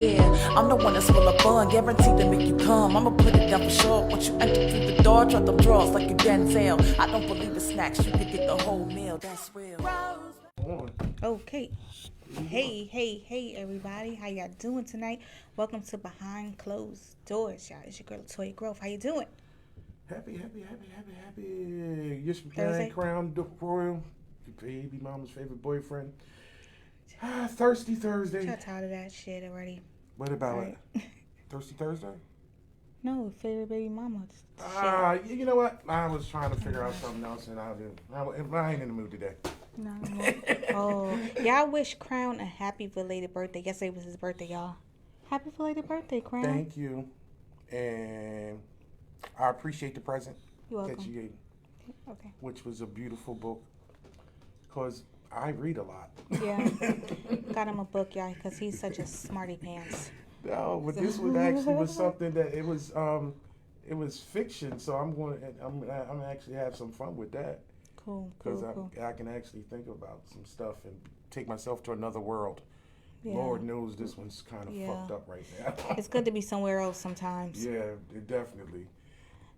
Yeah, I'm the one that's full of fun, guaranteed to make you come. I'ma put it down for sure. Once you enter through the door, drop them drawers like a Denzel. I don't believe in snacks, you could get the whole meal, that's real. Okay. Hey, everybody. How y'all doing tonight? Welcome to Behind Closed Doors, y'all. It's your girl, Toy Growth. How you doing? Happy. Yes, Thursday? man, Crown Royal, your baby mama's favorite boyfriend. Thirsty Thursday. Y'all tired of that shit already? What about Right. it? Thirsty Thursday? No, favorite baby mama. You know what? I was trying to figure out something else, and I ain't in the mood today. No. Oh, y'all wish Crown a happy belated birthday. Yesterday was his birthday, y'all. Happy belated birthday, Crown. Thank you, and I appreciate the present You're that welcome. you gave, Okay. which was a beautiful book, because I read a lot. Yeah. Got him a book, y'all, because he's such a smarty pants. No, but this one actually was something that it was fiction. So I'm actually have some fun with that Cool. because I can actually think about some stuff and take myself to another world. Yeah. Lord knows this one's kind of Yeah. fucked up right now. It's good to be somewhere else sometimes. Yeah, definitely.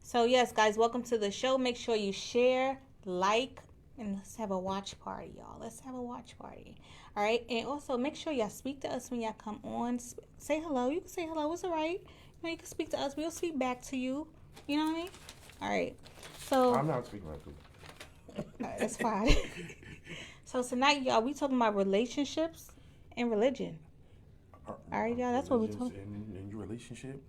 So yes, guys, welcome to the show. Make sure you share, like, and let's have a watch party, y'all. Let's have a watch party. All right, and also make sure y'all speak to us when y'all come on. Say hello. You can say hello. It's all right. You can speak to us. We'll speak back to you. You know what I mean? All right. So I'm not speaking like people. that's fine. So tonight, y'all, we talking about relationships and religion. All right, y'all. That's what we talking. In your relationship.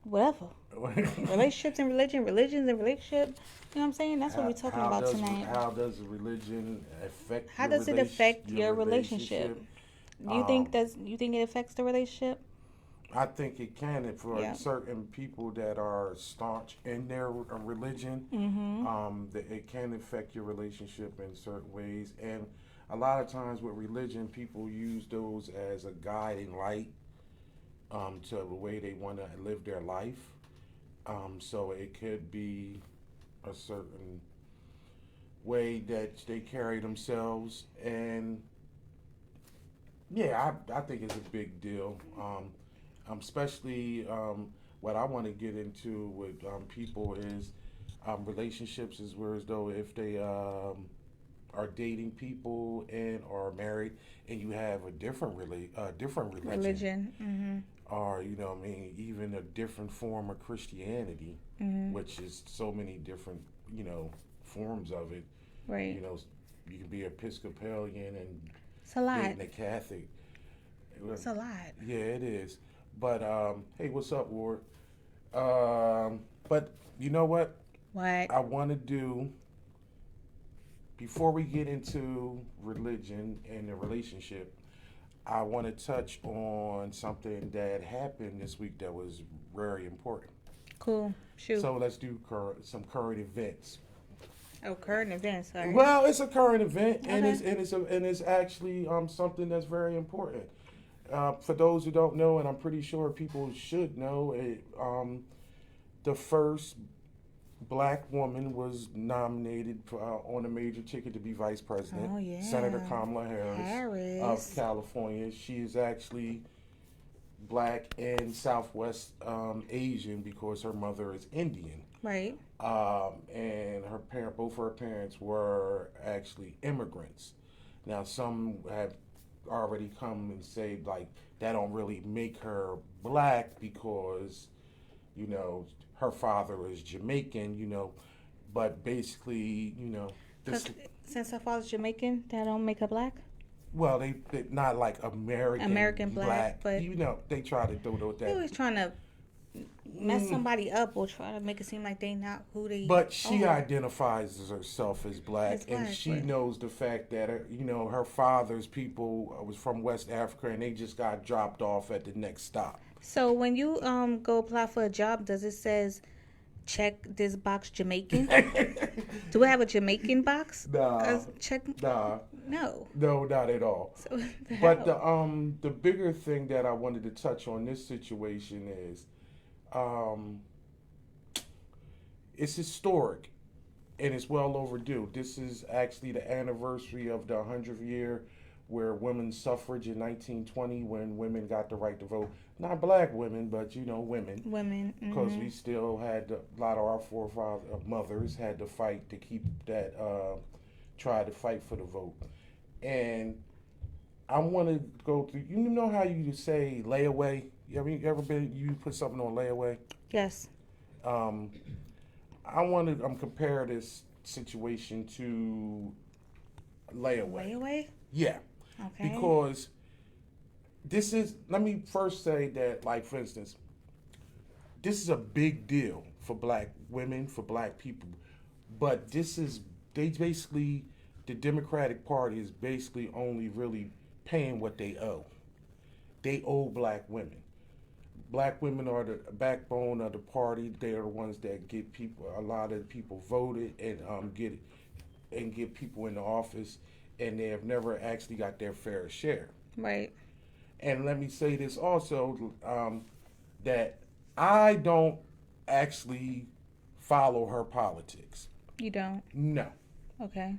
Whatever. Relationships and religion, religions and relationship. You know what I'm saying? That's what we're talking about tonight. How does religion affect? How does it affect your relationship? You think it affects the relationship? I think it can for Yeah. certain people that are staunch in their religion. That it can affect your relationship in certain ways, and a lot of times with religion, people use those as a guiding light to the way they want to live their life. So it could be a certain way that they carry themselves, and yeah, I think it's a big deal. Especially what I want to get into with people is relationships is where as though if they are dating people and are married and you have a different different religion. Or even a different form of Christianity, which is so many different forms of it. Right. You can be Episcopalian and It's a lot. dating a Catholic. It's a lot. Yeah, it is. But hey, what's up, Ward? But you know what? What? I want to do before we get into religion and the relationship. I want to touch on something that happened this week that was very important. Cool. Shoot. So let's do some current events. Oh, current events. Sorry. Well, it's a current event, and Okay. it's actually something that's very important. For those who don't know, and I'm pretty sure people should know, the first black woman was nominated on a major ticket to be vice president. Oh, yeah. Senator Kamala Harris of California. She is actually black and Southwest Asian because her mother is Indian. Right. And both her parents were actually immigrants. Now, some have already come and say like that don't really make her black because her father is Jamaican, but basically, this. Since her father's Jamaican, that don't make her black? Well, they not like American black, but they try to do that. They always trying to mess somebody up or try to make it seem like they not who they. But she identifies herself as black, and she but knows the fact that her father's people was from West Africa, and they just got dropped off at the next stop. So when you go apply for a job, does it says check this box Jamaican? Do we have a Jamaican box? Nah. Check. Nah. No. No, not at all. So But the bigger thing that I wanted to touch on this situation is, it's historic, and it's well overdue. This is actually the anniversary of the 100th year where women's suffrage in 1920, when women got the right to vote, not black women, but women, because we still had a lot of our forefathers, mothers had to fight to keep that, try to fight for the vote. And I want to go through. You know how you say layaway? You put something on layaway? Yes. Um, I want to compare this situation to layaway. Layaway? Yeah, Okay. because this is. Let me first say that, like, for instance, this is a big deal for black women, for black people, but the Democratic Party is basically only really paying what they owe. They owe black women. Black women are the backbone of the party. They are the ones that get a lot of people voted and get people in the office, and they have never actually got their fair share. Right. And let me say this also, that I don't actually follow her politics. You don't? No. Okay.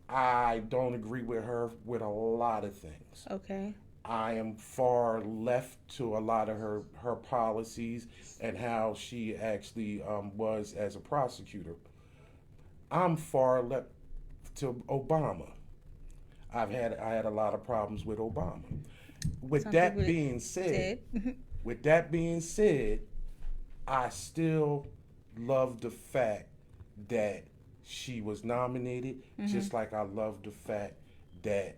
I don't agree with her with a lot of things. Okay. I am far left to a lot of her policies and how she actually was as a prosecutor. I'm far left to Obama. I had a lot of problems with Obama. With that being said, I still love the fact that she was nominated, just like I love the fact that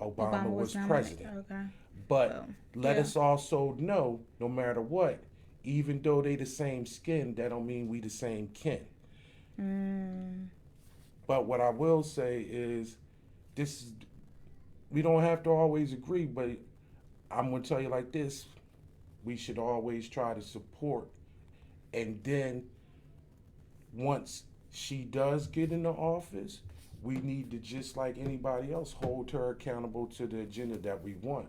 Obama was president. Okay. But let us also know, no matter what, even though they the same skin, that don't mean we the same kin. But what I will say is, we don't have to always agree, but I'm going to tell you like this: we should always try to support, and then once she does get into office, we need to, just like anybody else, hold her accountable to the agenda that we want.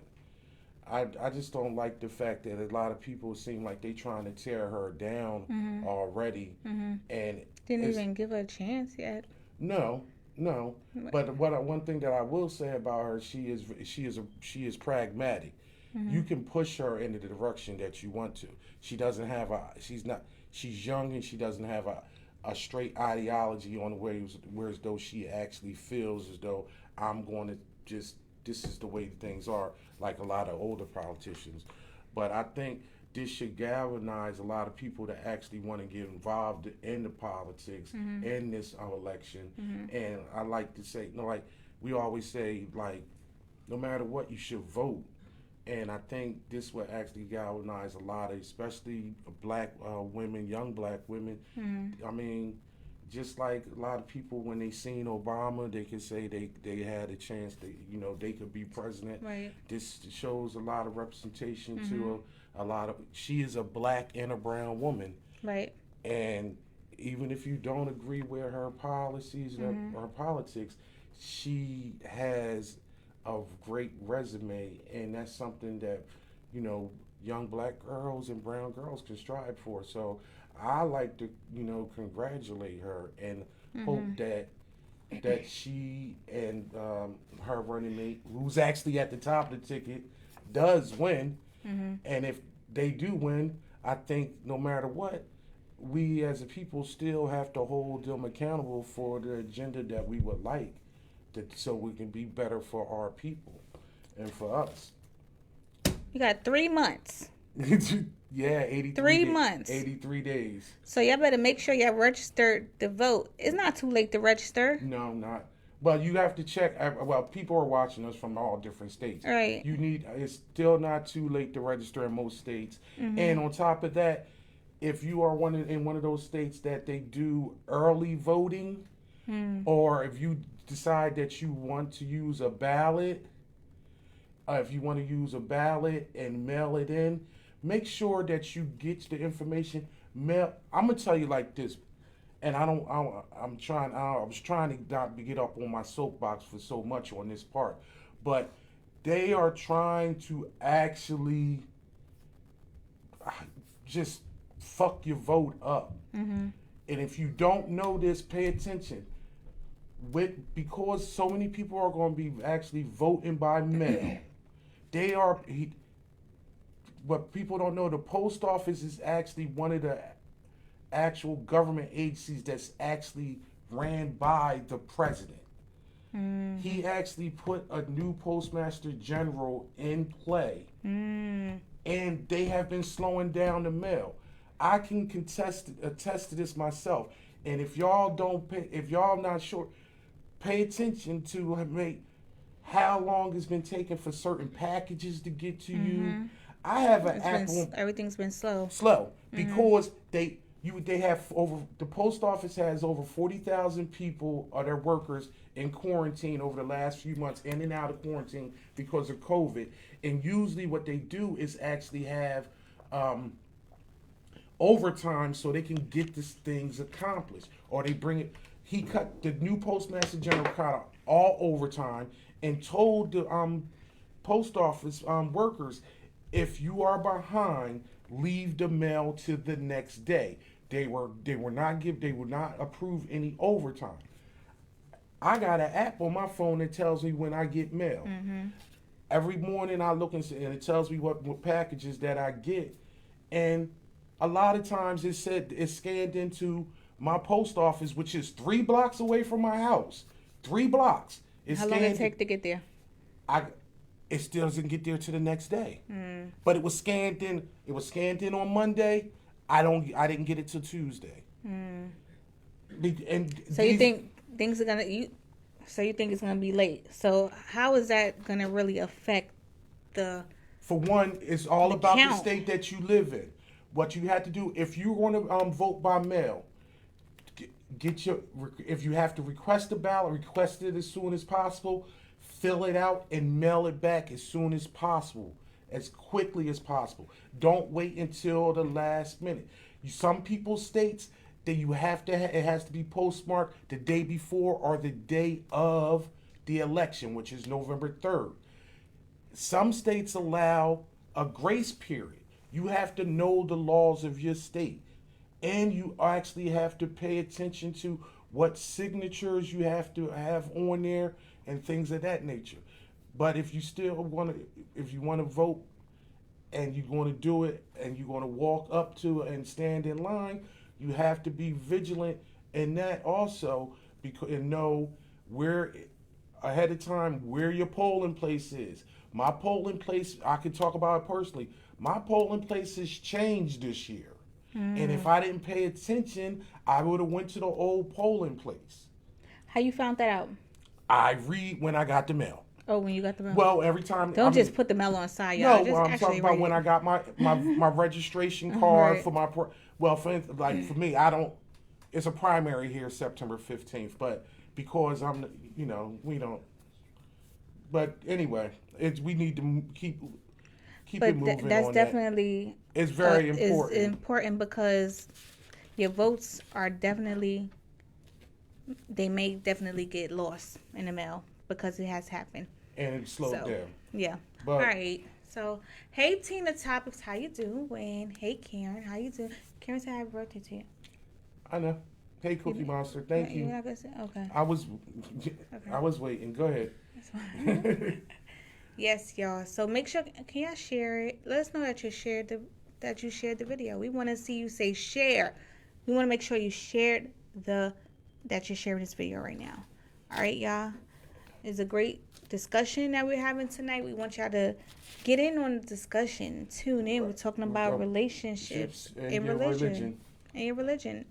I just don't like the fact that a lot of people seem like they trying to tear her down already, and didn't even give her a chance yet. No. But one thing that I will say about her, she is pragmatic. You can push her in the direction that you want to. She's young and she doesn't have a straight ideology on the way, whereas though she actually feels as though I'm going to this is the way things are, like a lot of older politicians. But I think this should galvanize a lot of people to actually want to get involved in the politics in this election. And I like to say, like we always say, like, no matter what, you should vote. And I think this will actually galvanize a lot of, especially black women, young black women. I mean, just like a lot of people, when they seen Obama, they could say they had a chance to, they could be president. Right. This shows a lot of representation to a lot of, she is a black and a brown woman. Right. And even if you don't agree with her policies and her politics, she has a great resume, and that's something that, young black girls and brown girls can strive for. So I like to, congratulate her and hope that she and her running mate, who's actually at the top of the ticket, does win. And if they do win, I think no matter what, we as a people still have to hold them accountable for the agenda that we would like, so we can be better for our people and for us. You got 3 months. Yeah, 83 3 months. 83 days. So y'all better make sure y'all registered to vote. It's not too late to register. No, not. Well, you have to check. Well, people are watching us from all different states. Right. It's still not too late to register in most states. And on top of that, if you are in one of those states that they do early voting, or if you decide that you want to use a ballot, if you want to use a ballot and mail it in, make sure that you get the information. I'm gonna tell you like this, and I was trying to not get up on my soapbox for so much on this part, but they are trying to actually just fuck your vote up. And if you don't know this, pay attention. because so many people are going to be actually voting by mail. They are. What people don't know, the post office is actually one of the actual government agencies that's actually ran by the president. He actually put a new postmaster general in play, and they have been slowing down the mail. I can attest to this myself. And if y'all don't pay, if y'all not sure, pay attention to how long it's been taking for certain packages to get to you. I have an app on. Everything's been slow. Because they have over, the post office has over 40,000 people or their workers in quarantine over the last few months, in and out of quarantine because of COVID. And usually what they do is actually have overtime so they can get these things accomplished. Or they bring it, the new postmaster general cut out all overtime and told the post office workers, if you are behind, leave the mail to the next day. They would not approve any overtime. I got an app on my phone that tells me when I get mail. Every morning I look and it tells me what packages that I get, and a lot of times it's scanned into my post office, which is 3 blocks away from my house. 3 blocks. How long it take to get there? It still doesn't get there to the next day. But it was scanned in. It was scanned in on Monday. I didn't get it till Tuesday. And so you think things are gonna so you think it's gonna be late? So how is that gonna really affect the? For one, it's all about count. The state that you live in. What you have to do if you want to vote by mail, if you have to request a ballot, request it as soon as possible. Fill it out and mail it back as soon as possible, as quickly as possible. Don't wait until the last minute. Some people's states that you have to it has to be postmarked the day before or the day of the election, which is November 3rd. Some states allow a grace period. You have to know the laws of your state, and you actually have to pay attention to what signatures you have to have on there and things of that nature. But if you want to vote and you're going to do it and you're going to walk up to and stand in line, you have to be vigilant in that also, and know where ahead of time where your polling place is. My polling place, I can talk about it personally. My polling place has changed this year. And if I didn't pay attention, I would have went to the old polling place. How you found that out? I read when I got the mail. Oh, when you got the mail? Well, every time. Don't just put the mail on side, y'all. No, I'm talking about when I got my registration card for my. For me, I don't. It's a primary here, September 15th, but because we don't. But anyway, we need to keep it moving. That's definitely. It's very important. It's important because your votes are definitely. They may definitely get lost in the mail because it has happened. And it slowed down. Yeah. But, all right. So, hey, Tina Topics, how you doing? Hey, Karen, how you doing? Karen said happy birthday to you. I know. Hey, Cookie Monster, thank you. Okay. I was waiting. Go ahead. That's fine. Yes, y'all. So make sure, can y'all share it? Let us know that you shared the video. We want to see you say share. We want to make sure you shared that you're sharing this video right now. All right, y'all. It's a great discussion that we're having tonight. We want y'all to get in on the discussion. Tune in. We're talking about relationships and religion. And your religion.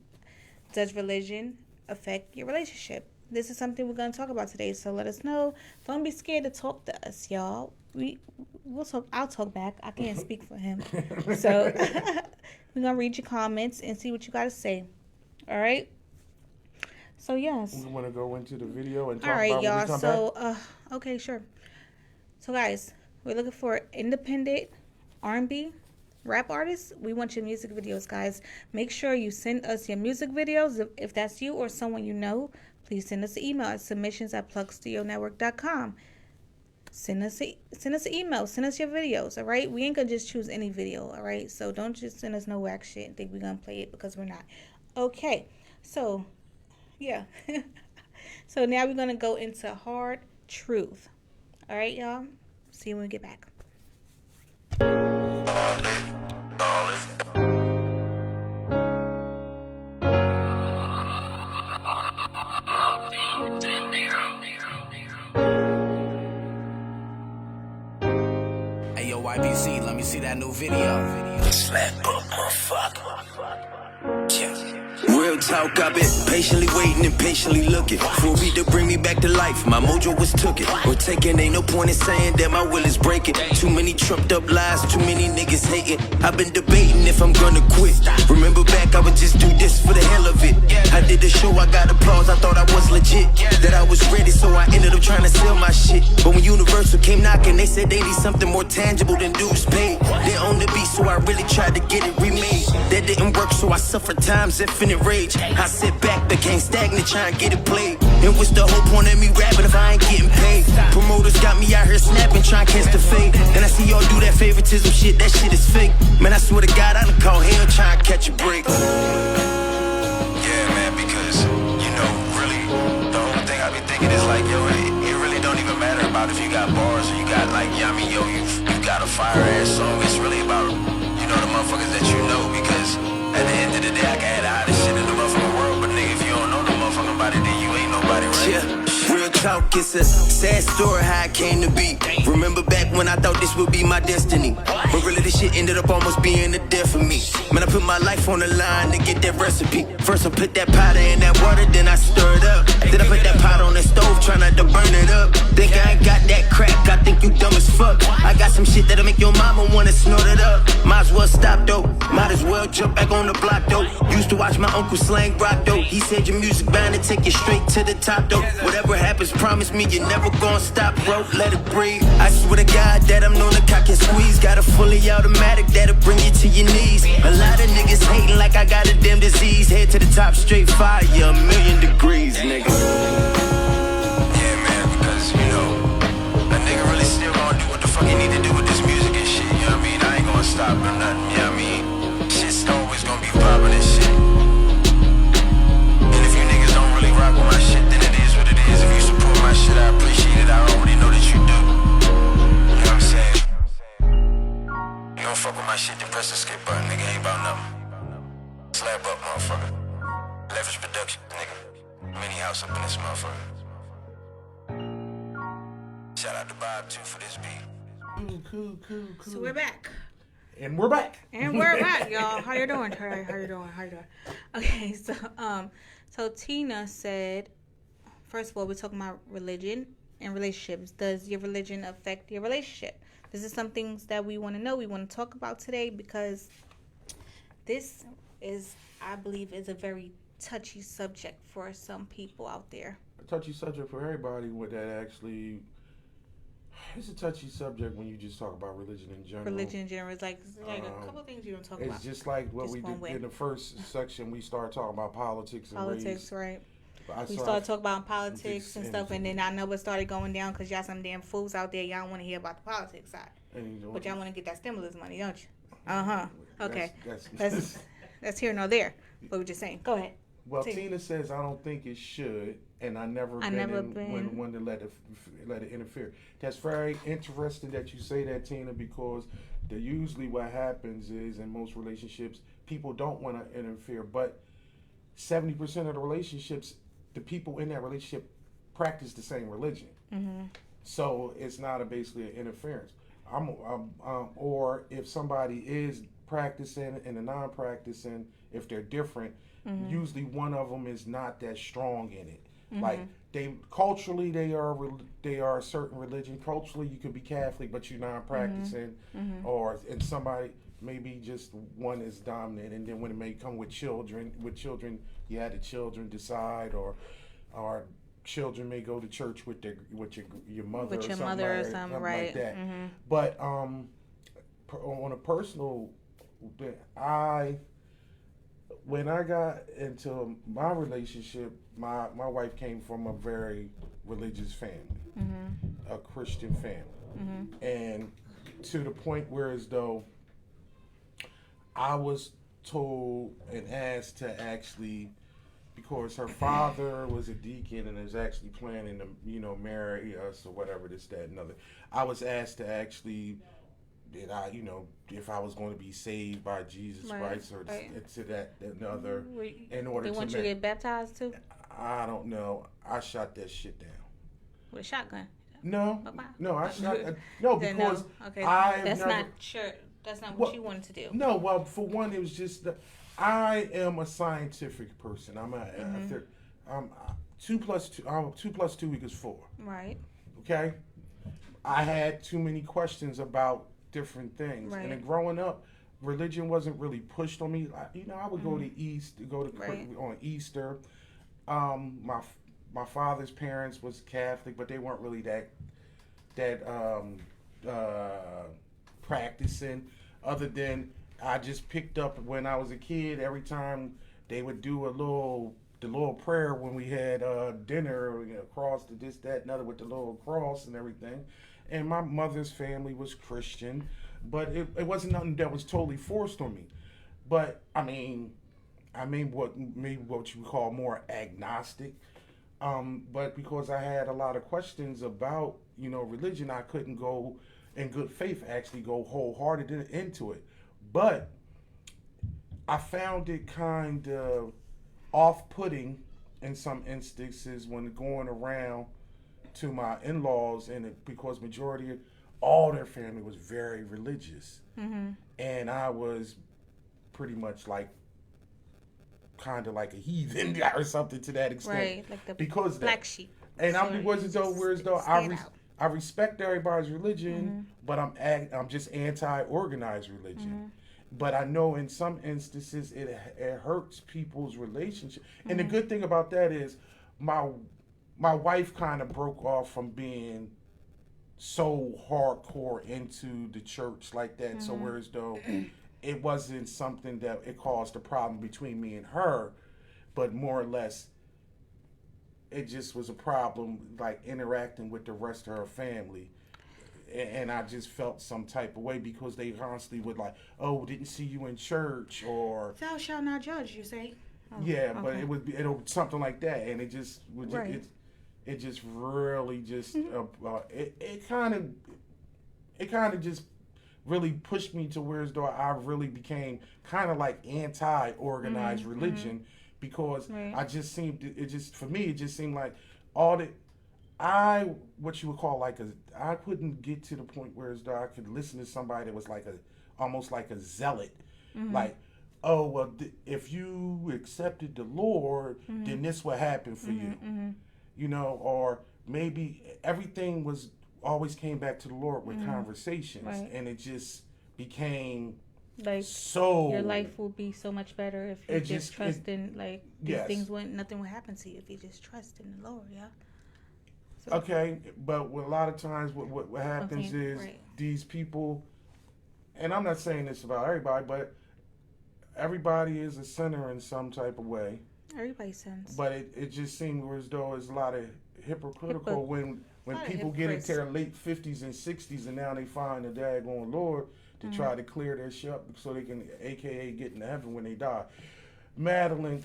Does religion affect your relationship? This is something we're going to talk about today. So let us know. Don't be scared to talk to us, y'all. We'll talk. I'll talk back. I can't speak for him. So we're going to read your comments and see what you got to say. All right? So, yes. We want to go into the video and talk about when we come back? All right, y'all. So, okay, sure. So, guys, we're looking for independent R&B rap artists. We want your music videos, guys. Make sure you send us your music videos. If that's you or someone you know, please send us an email at submissions@plugstudionetwork.com. Send us an email. Send us your videos, all right? We ain't going to just choose any video, all right? So, don't just send us no whack shit and think we're going to play it because we're not. Okay, so... yeah. So now we're going to go into hard truth. All right, y'all. See you when we get back. Hey yo, YBC, let me see that new video. Slabb, motherfucker. Real talk, I've been patiently waiting and patiently looking for a beat to bring me back to life. My mojo was took it or taken. Ain't no point in saying that my will is breaking. Too many trumped up lies, too many niggas hating. I've been debating if I'm gonna quit. Remember back, I would just do this for the hell of it. I did the show, I got applause, I thought I was legit. That I was ready, so I ended up trying to sell my shit. But when Universal came knocking, they said they need something more tangible than dues paid. They own the beat, so I really tried to get it remade. That didn't work, so I suffered times infinite rage. I sit back, became stagnant, trying to get it played. And what's the whole point of me rapping if I ain't getting paid? Promoters got me out here snapping, trying to catch the fade. And I see y'all do that favoritism shit, that shit is fake. Man, I swear to God, I done call hell trying to catch a break. Yeah, man, because, you know, really, the whole thing I be thinking is like, yo, it really don't even matter about if you got bars or you got, like, yeah, I mean, yo, you got a fire-ass song. It's really about, you know, the motherfuckers that you know, because at the end of the day, I can have the hottest shit in the motherfucking world, but nigga, if you don't know no motherfucking body, then you ain't nobody, right? Yeah, real talk, it's a sad story how I came to be. Remember back when I thought this would be my destiny, but really this shit ended up almost being a death for me. Man, I put my life on the line to get that recipe. First I put that powder in that water, then I stir it up. Then I put that pot on the stove, try not to burn it up. Think I ain't got that crack, I think you dumb as fuck. I got some shit that'll make your mama wanna snort it up. Might as well stop though, might as well jump back on the block though. Used to watch my uncle slang rock though. He said your music bound to take you straight to the top though. Whatever happens, promise me you're never gonna stop, bro. Let it breathe. I swear to God that I'm known to cock and squeeze. Got a fully automatic that'll bring you to your knees. A lot of niggas hating like I got a damn disease. Head to the top, straight fire, 1,000,000 degrees, nigga. Yeah, man, because, you know, a nigga really still gonna do what the fuck he need to do with this music and shit, you know what I mean? I ain't gonna stop or nothing, you know what I mean? Shit's always gonna be poppin' and shit. And if you niggas don't really rock with my shit, then it is what it is. If you support my shit, I appreciate it. I already know that you do. You know what I'm saying? You don't fuck with my shit, then press the skip button, nigga. Ain't about nothing. Slab up, motherfucker. Leverage production, nigga. Mini house up in this motherfucker. Shout out to Bob too for this beat. Cool. So we're back. And we're back. And we're back, y'all. How you doing? How you doing? Okay, so Tina said, first of all, we're talking about religion and relationships. Does your religion affect your relationship? This is some things that we want to know. We want to talk about today because this is, I believe, is a very touchy subject for some people out there. A touchy subject for everybody. With that, actually, it's a touchy subject when you just talk about religion in general. Religion in general is like a couple of things you don't talk about. It's just like what Just we one did way. in the first section. We started talking about politics and race. Right? But We started talking about politics and stuff, and then I know it started going down because y'all some damn fools out there. Y'all don't want to hear about the politics side, but y'all want to get that stimulus money, don't you? Okay. That's here nor there. But we're just saying. Go ahead. Well, Tina says I don't think it should, and I never been one to let it interfere. That's very interesting that you say that, Tina, because usually what happens is in most relationships people don't want to interfere, but 70% of the relationships, the people in that relationship practice the same religion. Mm-hmm. So it's not basically an interference. Or if somebody is practicing and a non-practicing, if they're different, usually one of them is not that strong in it. Mm-hmm. Like culturally they are a certain religion. Culturally you could be Catholic, but you're non-practicing, or and somebody maybe just one is dominant, and then when it may come with children, you had the children decide, or children may go to church with your mother, with or your something mother like, or something, like right? that. Mm-hmm. But on a personal, when I got into my relationship, my wife came from a very religious family, a Christian family, and to the point where as though I was told and asked to actually because her father was a deacon and is actually planning to, marry us or whatever, this, that, and other. I was asked to actually, did I, if I was going to be saved by Jesus Christ or to that and other, in order they to. Want you to get baptized too? I don't know. I shot that shit down. With a shotgun? No, Bye-bye. no, I shot. No, Then because Okay. That's not sure. That's not what you wanted to do. No, well, for one, it was just that I am a scientific person. I'm a 2 plus 2 equals 4. Right. Okay, I had too many questions about different things, and then growing up, religion wasn't really pushed on me. I would go to on Easter. My father's parents was Catholic, but they weren't really that practicing. Other than I just picked up when I was a kid, every time they would do the little prayer when we had dinner, cross to this, that, and other with the little cross and everything. And my mother's family was Christian, but it wasn't nothing that was totally forced on me. But I mean what you would call more agnostic. But because I had a lot of questions about religion, I couldn't go in good faith actually go wholehearted into it. But I found it kind of off-putting in some instances when going around to my in-laws, because majority of all their family was very religious, and I was pretty much like kind of like a heathen or something to that extent, right? Like the because black sheep. And I respect everybody's religion, but I'm just anti-organized religion. But I know in some instances it hurts people's relationship. And the good thing about that is my wife kind of broke off from being so hardcore into the church like that. So whereas though it wasn't something that it caused a problem between me and her, but more or less it just was a problem like interacting with the rest of her family. And I just felt some type of way because they constantly would like, oh, didn't see you in church, or thou shalt not judge, you say. Yeah, but it would be something like that, and it just would it just really just it kind of just really pushed me to where as though I really became kind of like anti-organized religion, because for me it just seemed like all the what you would call like I couldn't get to the point where as though I could listen to somebody that was like almost like a zealot, like, oh well, if you accepted the Lord, then this would happen for you, or maybe everything was always came back to the Lord with conversations, and it just became like so your life would be so much better if you just trust in like these things. Nothing would happen to you if you just trust in the Lord. Yeah. So. Okay, but a lot of times what happens is these people, and I'm not saying this about everybody, but everybody is a sinner in some type of way. Everybody sins. But it just seems as though it's a lot of hypocritical when people get into their late 50s and 60s and now they find the daggone Lord to try to clear their shit up so they can, AKA, get into heaven when they die. Madeline,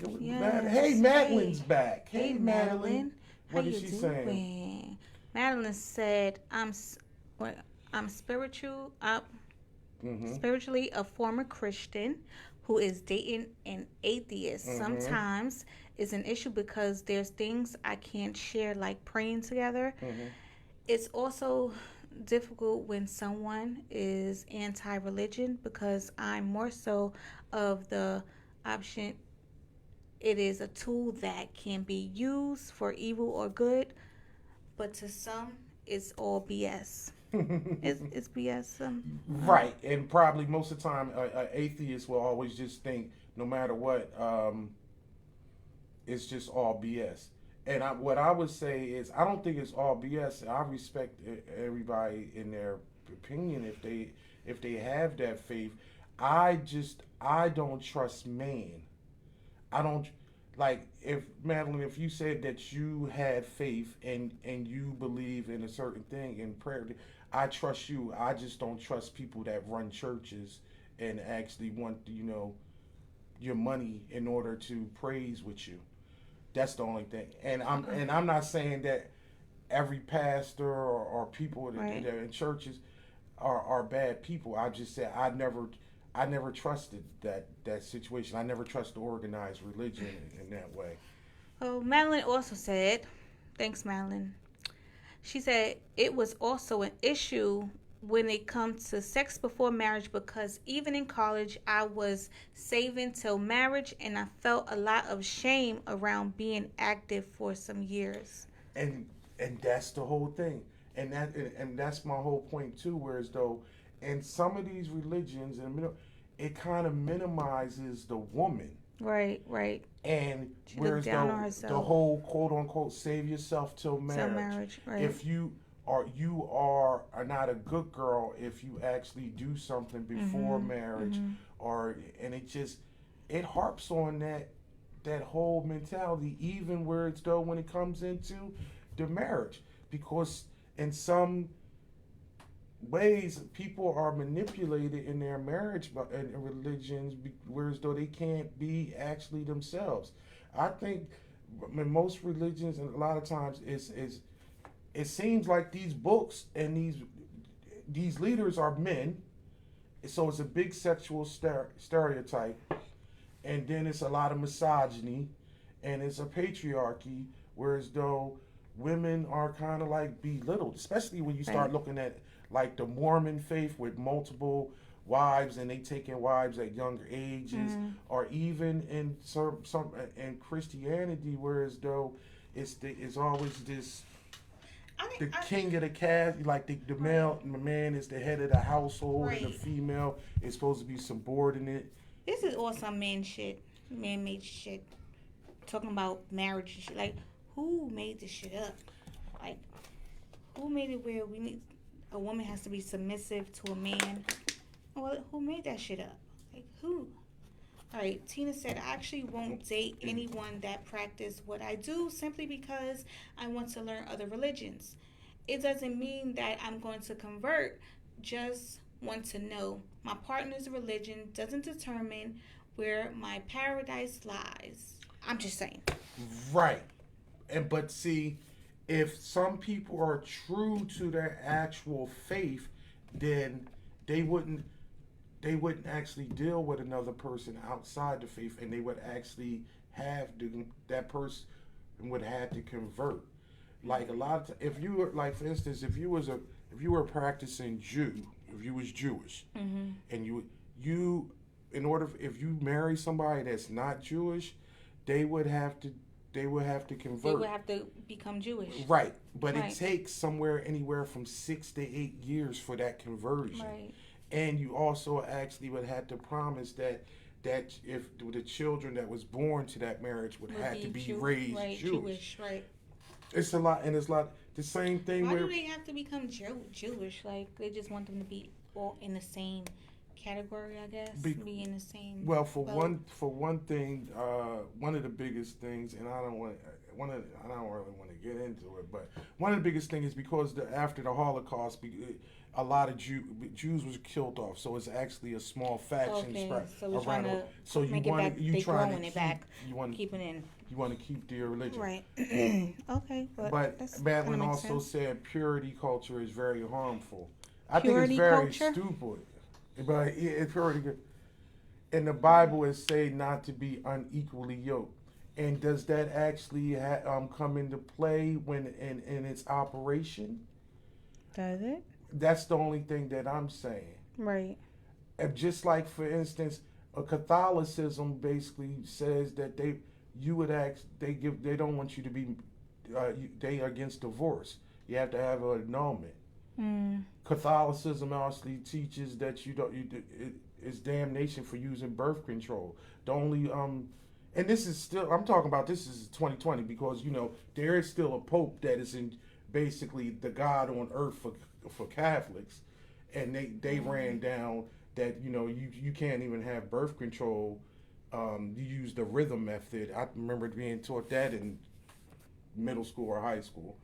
hey, Madeline's back. Hey, Madeline. What is she saying? Madeline said, I'm spiritually a former Christian who is dating an atheist. Sometimes it's an issue because there's things I can't share, like praying together. It's also difficult when someone is anti-religion because I'm more so of the option. It is a tool that can be used for evil or good, but to some, it's all BS. It's BS. Right, and probably most of the time, an atheist will always just think, no matter what, it's just all BS. And what I would say is, I don't think it's all BS. I respect everybody in their opinion if they have that faith. I don't trust man. I don't, like, if Madeline, if you said that you had faith and you believe in a certain thing in prayer, I trust you. I just don't trust people that run churches and actually want, your money in order to praise with you. That's the only thing. And I'm not saying that every pastor or people that are in churches are bad people. I just said I never trusted that situation. I never trusted organized religion in that way. Well, Madeline also said, thanks, Madeline. She said it was also an issue when it comes to sex before marriage because even in college I was saving till marriage and I felt a lot of shame around being active for some years. And that's the whole thing. And that's my whole point too, whereas though in some of these religions it kind of minimizes the woman. Right. And She whereas looked down on the herself. whole quote unquote save yourself till marriage. Right. If you are not a good girl if you actually do something before marriage, and it harps on that whole mentality, even where it's though when it comes into the marriage, because in some ways people are manipulated in their marriage and religions, whereas though they can't be actually themselves. I think in most religions, and a lot of times it seems like these books and these leaders are men, so it's a big sexual stereotype, and then it's a lot of misogyny, and it's a patriarchy, whereas though women are kind of like belittled, especially when you start looking at like the Mormon faith with multiple wives and they taking wives at younger ages, or even in some in Christianity, whereas though it's always this the king of the cast, like the man is the head of the household, and the female is supposed to be subordinate. This is all some man made shit. Talking about marriage and shit. Like, who made this shit up? Like, who made it where a woman has to be submissive to a man? Well, who made that shit up? Like, who? All right, Tina said, I actually won't date anyone that practice what I do simply because I want to learn other religions. It doesn't mean that I'm going to convert, just want to know. My partner's religion doesn't determine where my paradise lies. I'm just saying. Right. But see, if some people are true to their actual faith, then they wouldn't actually deal with another person outside the faith, and they would actually that person would have to convert. Like a lot of if you were, like, for instance, if you were a practicing Jew, if you was Jewish, and you in order if you marry somebody that's not Jewish, they would have to convert. They would have to become Jewish. Right. But it takes anywhere from 6 to 8 years for that conversion. Right. And you also actually would have to promise that if the children that was born to that marriage would have to be raised Jewish. Right. It's a lot, and it's a lot the same thing. Why do they have to become Jewish? Like, they just want them to be all in the same category, I guess. Be in the same. Well, for one thing, one of the biggest things, and I don't really want to get into it, but one of the biggest things is because after the Holocaust, a lot of Jews was killed off, so it's actually a small faction spread around. So you want to keep it in. You want to keep their religion, right? Okay, but Madeline also said purity culture is very harmful. I think it's very stupid, but it's purity. In the Bible, it say not to be unequally yoked. And does that actually come into play when in its operation? Does it? That's the only thing that I'm saying. Right. Just like, for instance, Catholicism basically says that they don't want you to be they are against divorce. You have to have an annulment. Catholicism actually teaches that it's damnation for using birth control. The only and this is still, I'm talking about, this is 2020, because there is still a pope that is in basically the God on earth for Catholics, and they ran down that you can't even have birth control. You use the rhythm method. I remember being taught that in middle school or high school.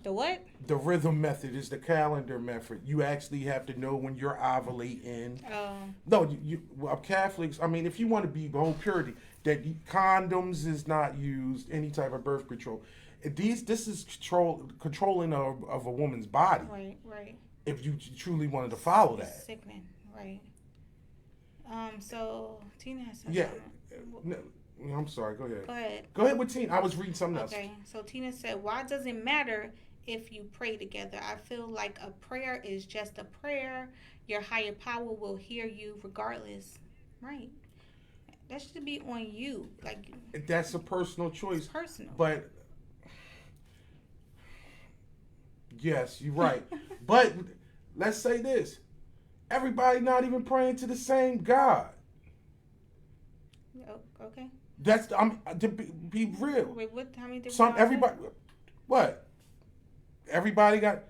The what? The rhythm method is the calendar method. You actually have to know when you're ovulating. No, Catholics, I mean, if you want to be whole purity, that condoms is not used, any type of birth control. This is controlling of a woman's body. Right. If you truly wanted to follow It's that. sickening, right? So Tina has said Yeah. something. No, I'm sorry. Go ahead. Go ahead. Go ahead with Tina. I was reading something else. Okay, so Tina said, why does it matter if you pray together? I feel like a prayer is just a prayer. Your higher power will hear you regardless. Right. That should be on you. Like, That's a personal choice. it's personal. But yes, you're right. But let's say this: everybody not even praying to the same God. Oh, okay. That's to be real. Wait, what? How many different Some gods? everybody. What? Everybody got.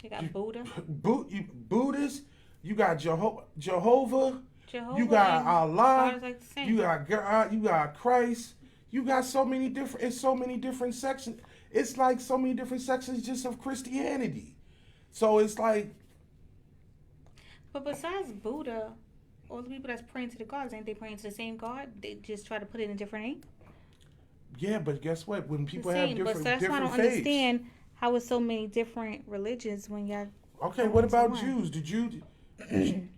You got Buddha. Buddhists. You got Jehovah. You got and Allah. God is like the same. You got God. You got Christ. You got so many different. It's so many different sections. It's like so many different sections just of Christianity. So it's like. But besides Buddha, all the people that's praying to the gods, ain't they praying to the same God? They just try to put it in a different name. Yeah, but guess what? When people The have same. different But so that's why I don't faiths. understand how it's so many different religions when y'all. Okay, go what into about one. Jews?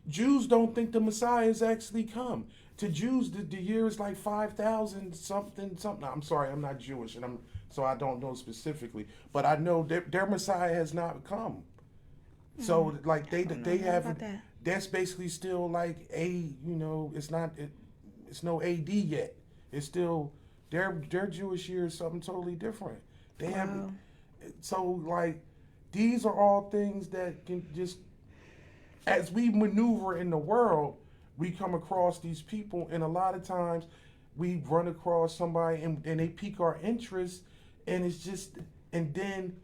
Jews don't think the Messiah has actually come. To Jews, the year is like 5,000 something. I'm sorry, I'm not Jewish, and so I don't know specifically. But I know their Messiah has not come. So like they have. About that. That's basically still like it's no AD yet. It's still their Jewish year is something totally different. They have so like these are all things that can just as we maneuver in the world, we come across these people, and a lot of times we run across somebody and they pique our interest, and it's just and then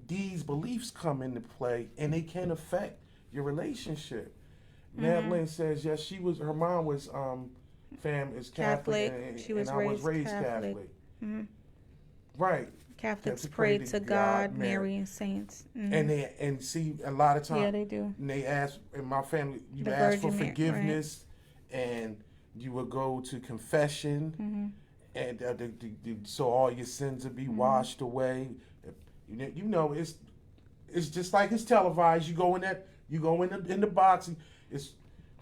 these beliefs come into play and they can affect your relationship. Madeline says, yes, her mom was is Catholic, and She was I was raised Catholic. Catholic. Right. Catholics pray to God, Mary, and saints. And see a lot of times. Yeah, they do. And they ask in my family, you The ask for Virgin Mary, forgiveness, and you will go to confession, and so all your sins will be washed away. It's just like it's televised. You go in the box. And it's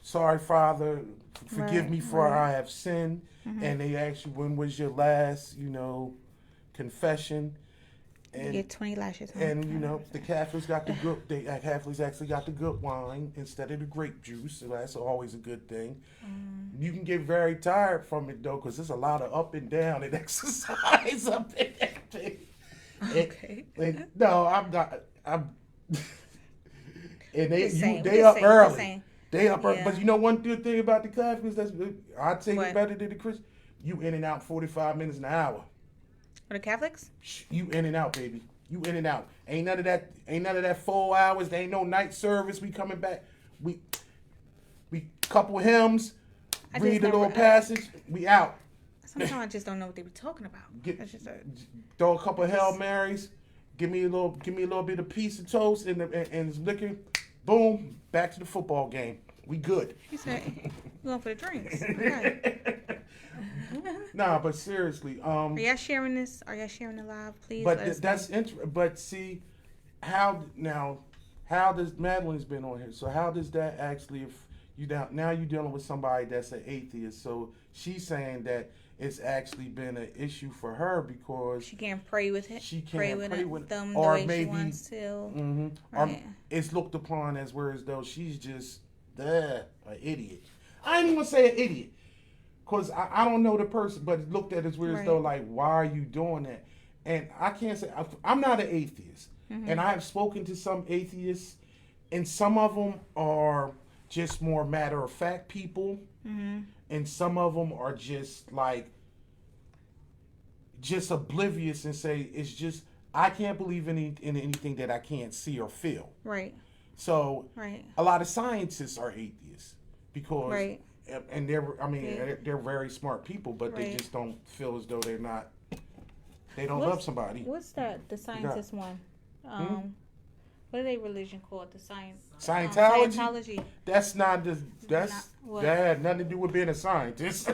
sorry, Father, forgive me for I have sinned. And they ask you when was your last, confession. And You get 20 lashes. Huh? and the Catholics got the good. Catholics actually got the good wine instead of the grape juice, so that's always a good thing. You can get very tired from it though, because there's a lot of up and down and exercise up in that thing. Okay. No, I'm not. And they Just up saying, early. just saying. They up early. Yeah. But you know one good thing about the Catholics I take What? it better than the Christians. You in and out 45 minutes an hour. For the Catholics? You in and out, baby. You in and out. Ain't none of that 4 hours. There ain't no night service. We coming back. We couple hymns. Read a little passage. We out. Sometimes I just don't know what they be talking about. That's just Throw a couple Hail Marys. Give me a little bit of piece of toast and liquor. Boom. Back to the football game. We good. He said, "You going for the drinks?" Okay. Nah, but seriously, Are y'all sharing this? Are y'all sharing the live? Please. but let us that's know. interesting. But see, how does Madeline's been on here? So how does that actually, if now you're dealing with somebody that's an atheist? So she's saying that it's actually been an issue for her because She can't pray with it. she can't pray with them or the way maybe she wants to. or Right. it's looked upon as though she's just an idiot. I ain't even gonna say an idiot. Because I don't know the person, but it's looked at as weird as though, like, why are you doing that? And I can't say, I'm not an atheist. And I have spoken to some atheists, and some of them are just more matter-of-fact people. And some of them are just, like, just oblivious and say, it's just, I can't believe in anything that I can't see or feel. Right. So, Right. a lot of scientists are atheists because... Right. And they're very smart people, but they Right. just don't feel as though they don't love somebody. What's that? The scientist one. What are they religion called? The science. Scientology? Scientology. That's not Not what? that had nothing to do with being a scientist.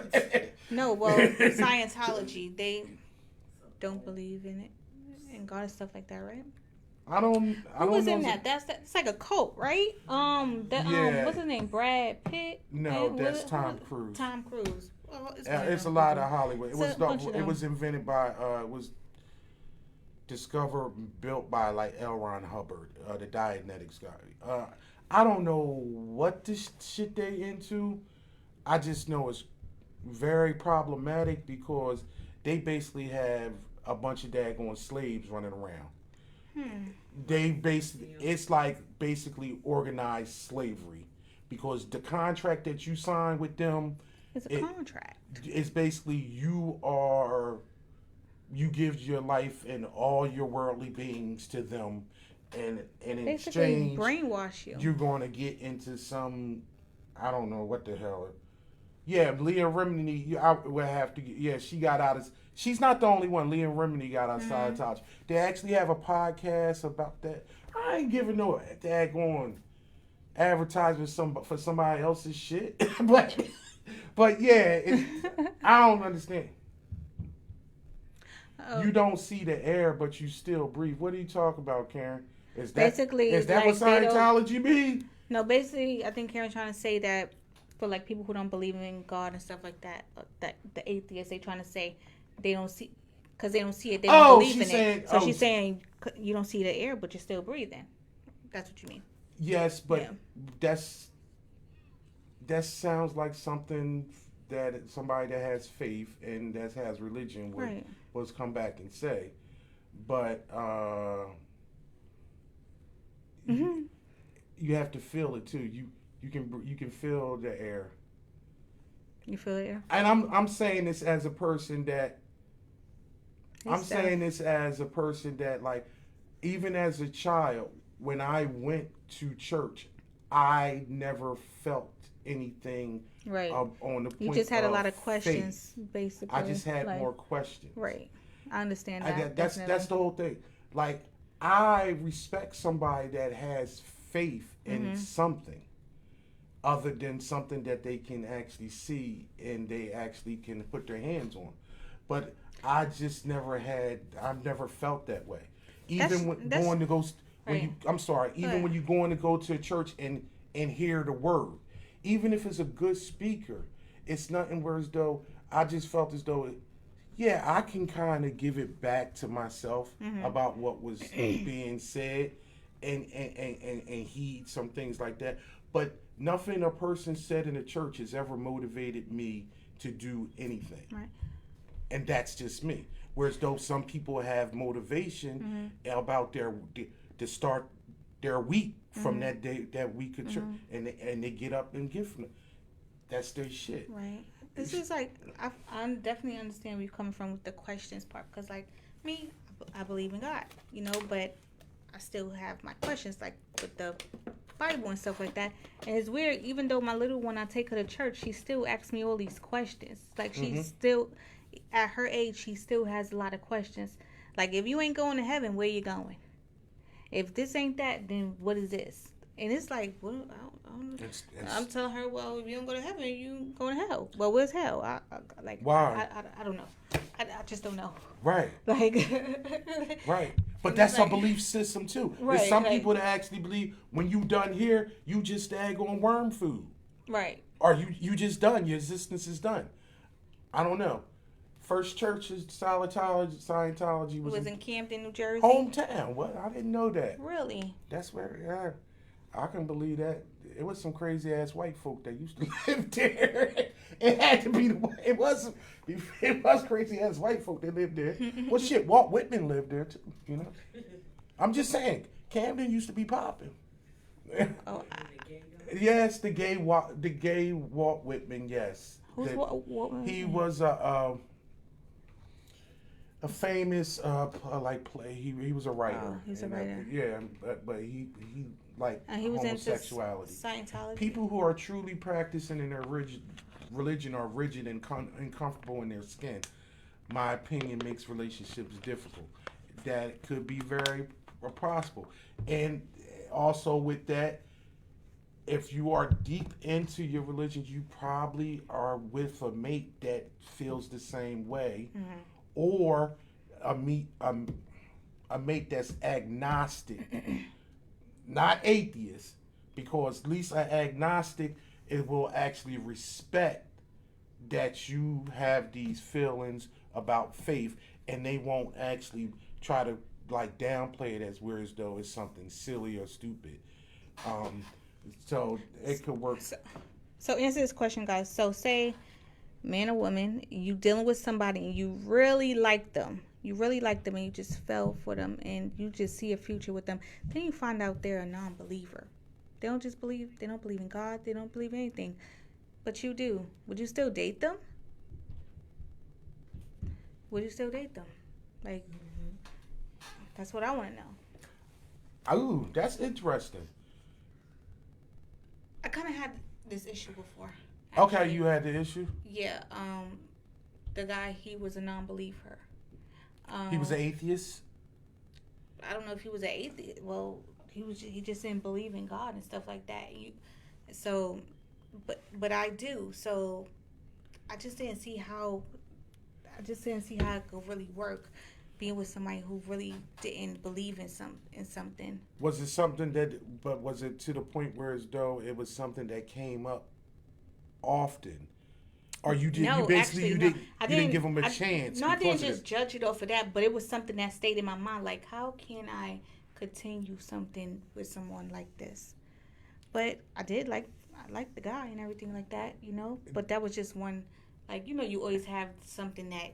No, well, Scientology, they don't believe in it and God and stuff like that, right? I don't Who was know. in that? That's like a cult, right? Yeah. What's his name? Brad Pitt. No, And that's Tom Cruise. Tom Cruise. Well, It's a lot of Hollywood. It It was invented by it was discovered built by like L. Ron Hubbard, the Dianetics guy. I don't know what this shit they into. I just know it's very problematic because they basically have a bunch of daggone slaves running around. They basically it's like basically organized slavery because the contract that you sign with them It's a contract. it's basically you give your life and all your worldly beings to them, and in Basically, exchange brainwash you. you're going to get into some I don't know what the hell. Yeah, Leah Remini, I would have to. Yeah, she got out of. She's not the only one. Leah Remini got out of Scientology. They actually have a podcast about that. I ain't giving no daggone advertisement for somebody else's shit, but yeah, I don't understand. You don't see the air, but you still breathe. What are you talking about, Karen? Is that Basically, what Scientology mean? No, basically, I think Karen's trying to say that for like people who don't believe in God and stuff like that, that the atheists, they trying to say they don't see because they don't see it, they don't believe in it. So she's saying you don't see the air, but you're still breathing. That's what you mean. Yes, but that sounds like something that somebody that has faith and that has religion would come back and say. But you have to feel it too. You can feel the air. You feel the air? And I'm saying this as a person that like even as a child when I went to church I never felt anything on the point. You just had a lot of questions, faith. basically. I just had more questions. Right. I understand that. That's the whole thing. Like I respect somebody that has faith in something other than something that they can actually see and they actually can put their hands on. But I just I've never felt that way. Even when going to go when you're going to go to a church and hear the word, even if it's a good speaker, it's nothing where as though I just felt as though I can kind of give it back to myself about what was being said and heed some things like that. But nothing a person said in the church has ever motivated me to do anything. Right. And that's just me. Whereas though some people have motivation about to start their week from that day, that week of church, and they get up and give from it. That's their shit. Right. This is like I definitely understand where you're coming from with the questions part because like me, I believe in God, but I still have my questions like with the Bible and stuff like that. And it's weird, even though my little one, I take her to church, she still asks me all these questions. Like she's still, at her age, she still has a lot of questions. Like if you ain't going to heaven, where you going? If this ain't that, then what is this? And it's like, well, I'm telling her, well, if you don't go to heaven, you go to hell. Well, where's hell? Why? I don't know. I just don't know. Right. Like. Right. But that's a belief system too. Right, There's some people that actually believe when you done here, you just on worm food. Right. Or you just done. Your existence is done. I don't know. First church is Scientology was in Camden, New Jersey. Hometown. What? I didn't know that. Really? That's where. I can believe that. It was some crazy ass white folk that used to live there. It had to be it was crazy ass white folk that lived there. Well, shit, Walt Whitman lived there too. I'm just saying, Camden used to be popping. Yes, the gay Walt Whitman. Yes. Who's Walt Whitman? He was a famous play. He was a writer. Oh, he's a writer. Yeah, but he like he was homosexuality. Into Scientology. People who are truly practicing in their religion are rigid and uncomfortable in their skin. My opinion makes relationships difficult. That could be very possible. And also with that, if you are deep into your religion, you probably are with a mate that feels the same way, or a mate that's agnostic, not atheist, because at least an agnostic, it will actually respect that you have these feelings about faith, and they won't actually try to like downplay it as weird as though it's something silly or stupid. So it could work. So answer this question, guys. So say, man or woman, you dealing with somebody and you really like them. You really like them and you just fell for them and you just see a future with them. Then you find out they're a non-believer. They don't believe in God. They don't believe in anything. But you do. Would you still date them? Would you still date them? Like, that's what I want to know. Ooh, that's interesting. I kind of had this issue before. Okay, actually. you had the issue? Yeah, the guy, he was a non-believer. He was an atheist? I don't know if he was an atheist. Well, he just didn't believe in God and stuff like that. But I do. So I just didn't see how it could really work, being with somebody who really didn't believe in something. Was it was it to the point where as though it was something that came up often? Or you did? No, you basically actually, you didn't give him a chance. No, I didn't just judge it off of that, but it was something that stayed in my mind. Like, how can I continue something with someone like this? But I liked the guy and everything like that, you know. But that was just one, like, you know, you always have something that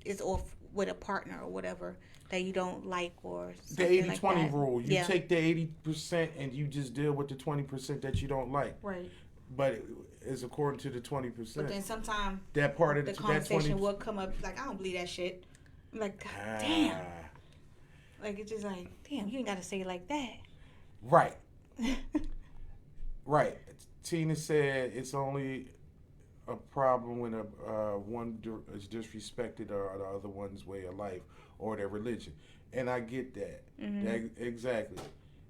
is off with a partner or whatever that you don't like, or something the 80-20 like rule. You take the 80% and you just deal with the 20% that you don't like. Right. But it's according to the 20%. But then sometimes that part of the that conversation 20 will come up like, I don't believe that shit. I'm like, God damn. Like, it's just like, damn, you ain't got to say it like that. Right. Right. Tina said it's only a problem when one is disrespected or the other one's way of life or their religion. And I get that. Exactly.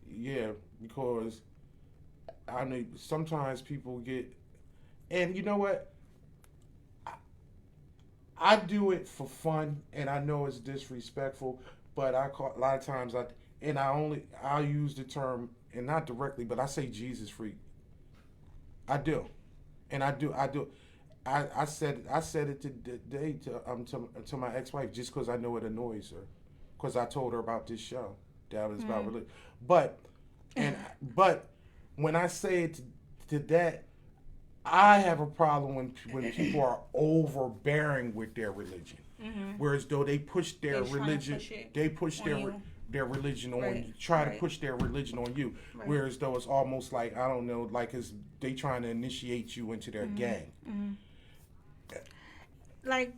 Yeah, because I mean, sometimes people get, and you know what? I do it for fun, and I know it's disrespectful, but a lot of times I'll use the term, and not directly, but I say Jesus freak. I do, and I do. I said it today to my ex-wife just because I know it annoys her, because I told her about this show that was about religion. But when I say it to that, I have a problem when people are overbearing with their religion, whereas though they push their religion, they push their religion on you, try to push their religion on you, whereas though it's almost like, I don't know, like they trying to initiate you into their gang. Like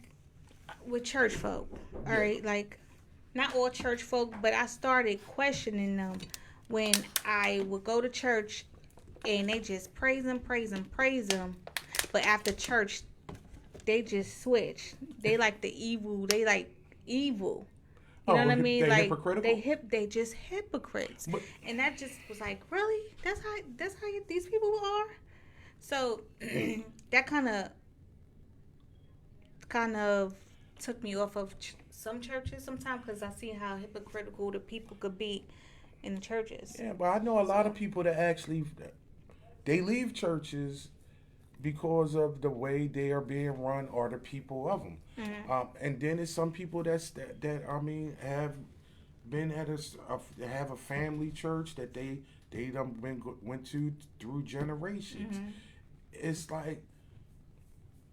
with church folk, all right, like not all church folk, but I started questioning them when I would go to church and they just praise him, but after church they just switch. They like the evil. They like evil. You know what I mean? Like hypocritical? They just hypocrites. And that just was like, really? That's how these people are? So that kind of took me off of some churches sometimes, because I see how hypocritical the people could be in the churches. Yeah, but I know a lot of people that actually they leave churches because of the way they are being run or the people of them. And then there's some people that I mean have been at have a family church that they went to through generations. It's like,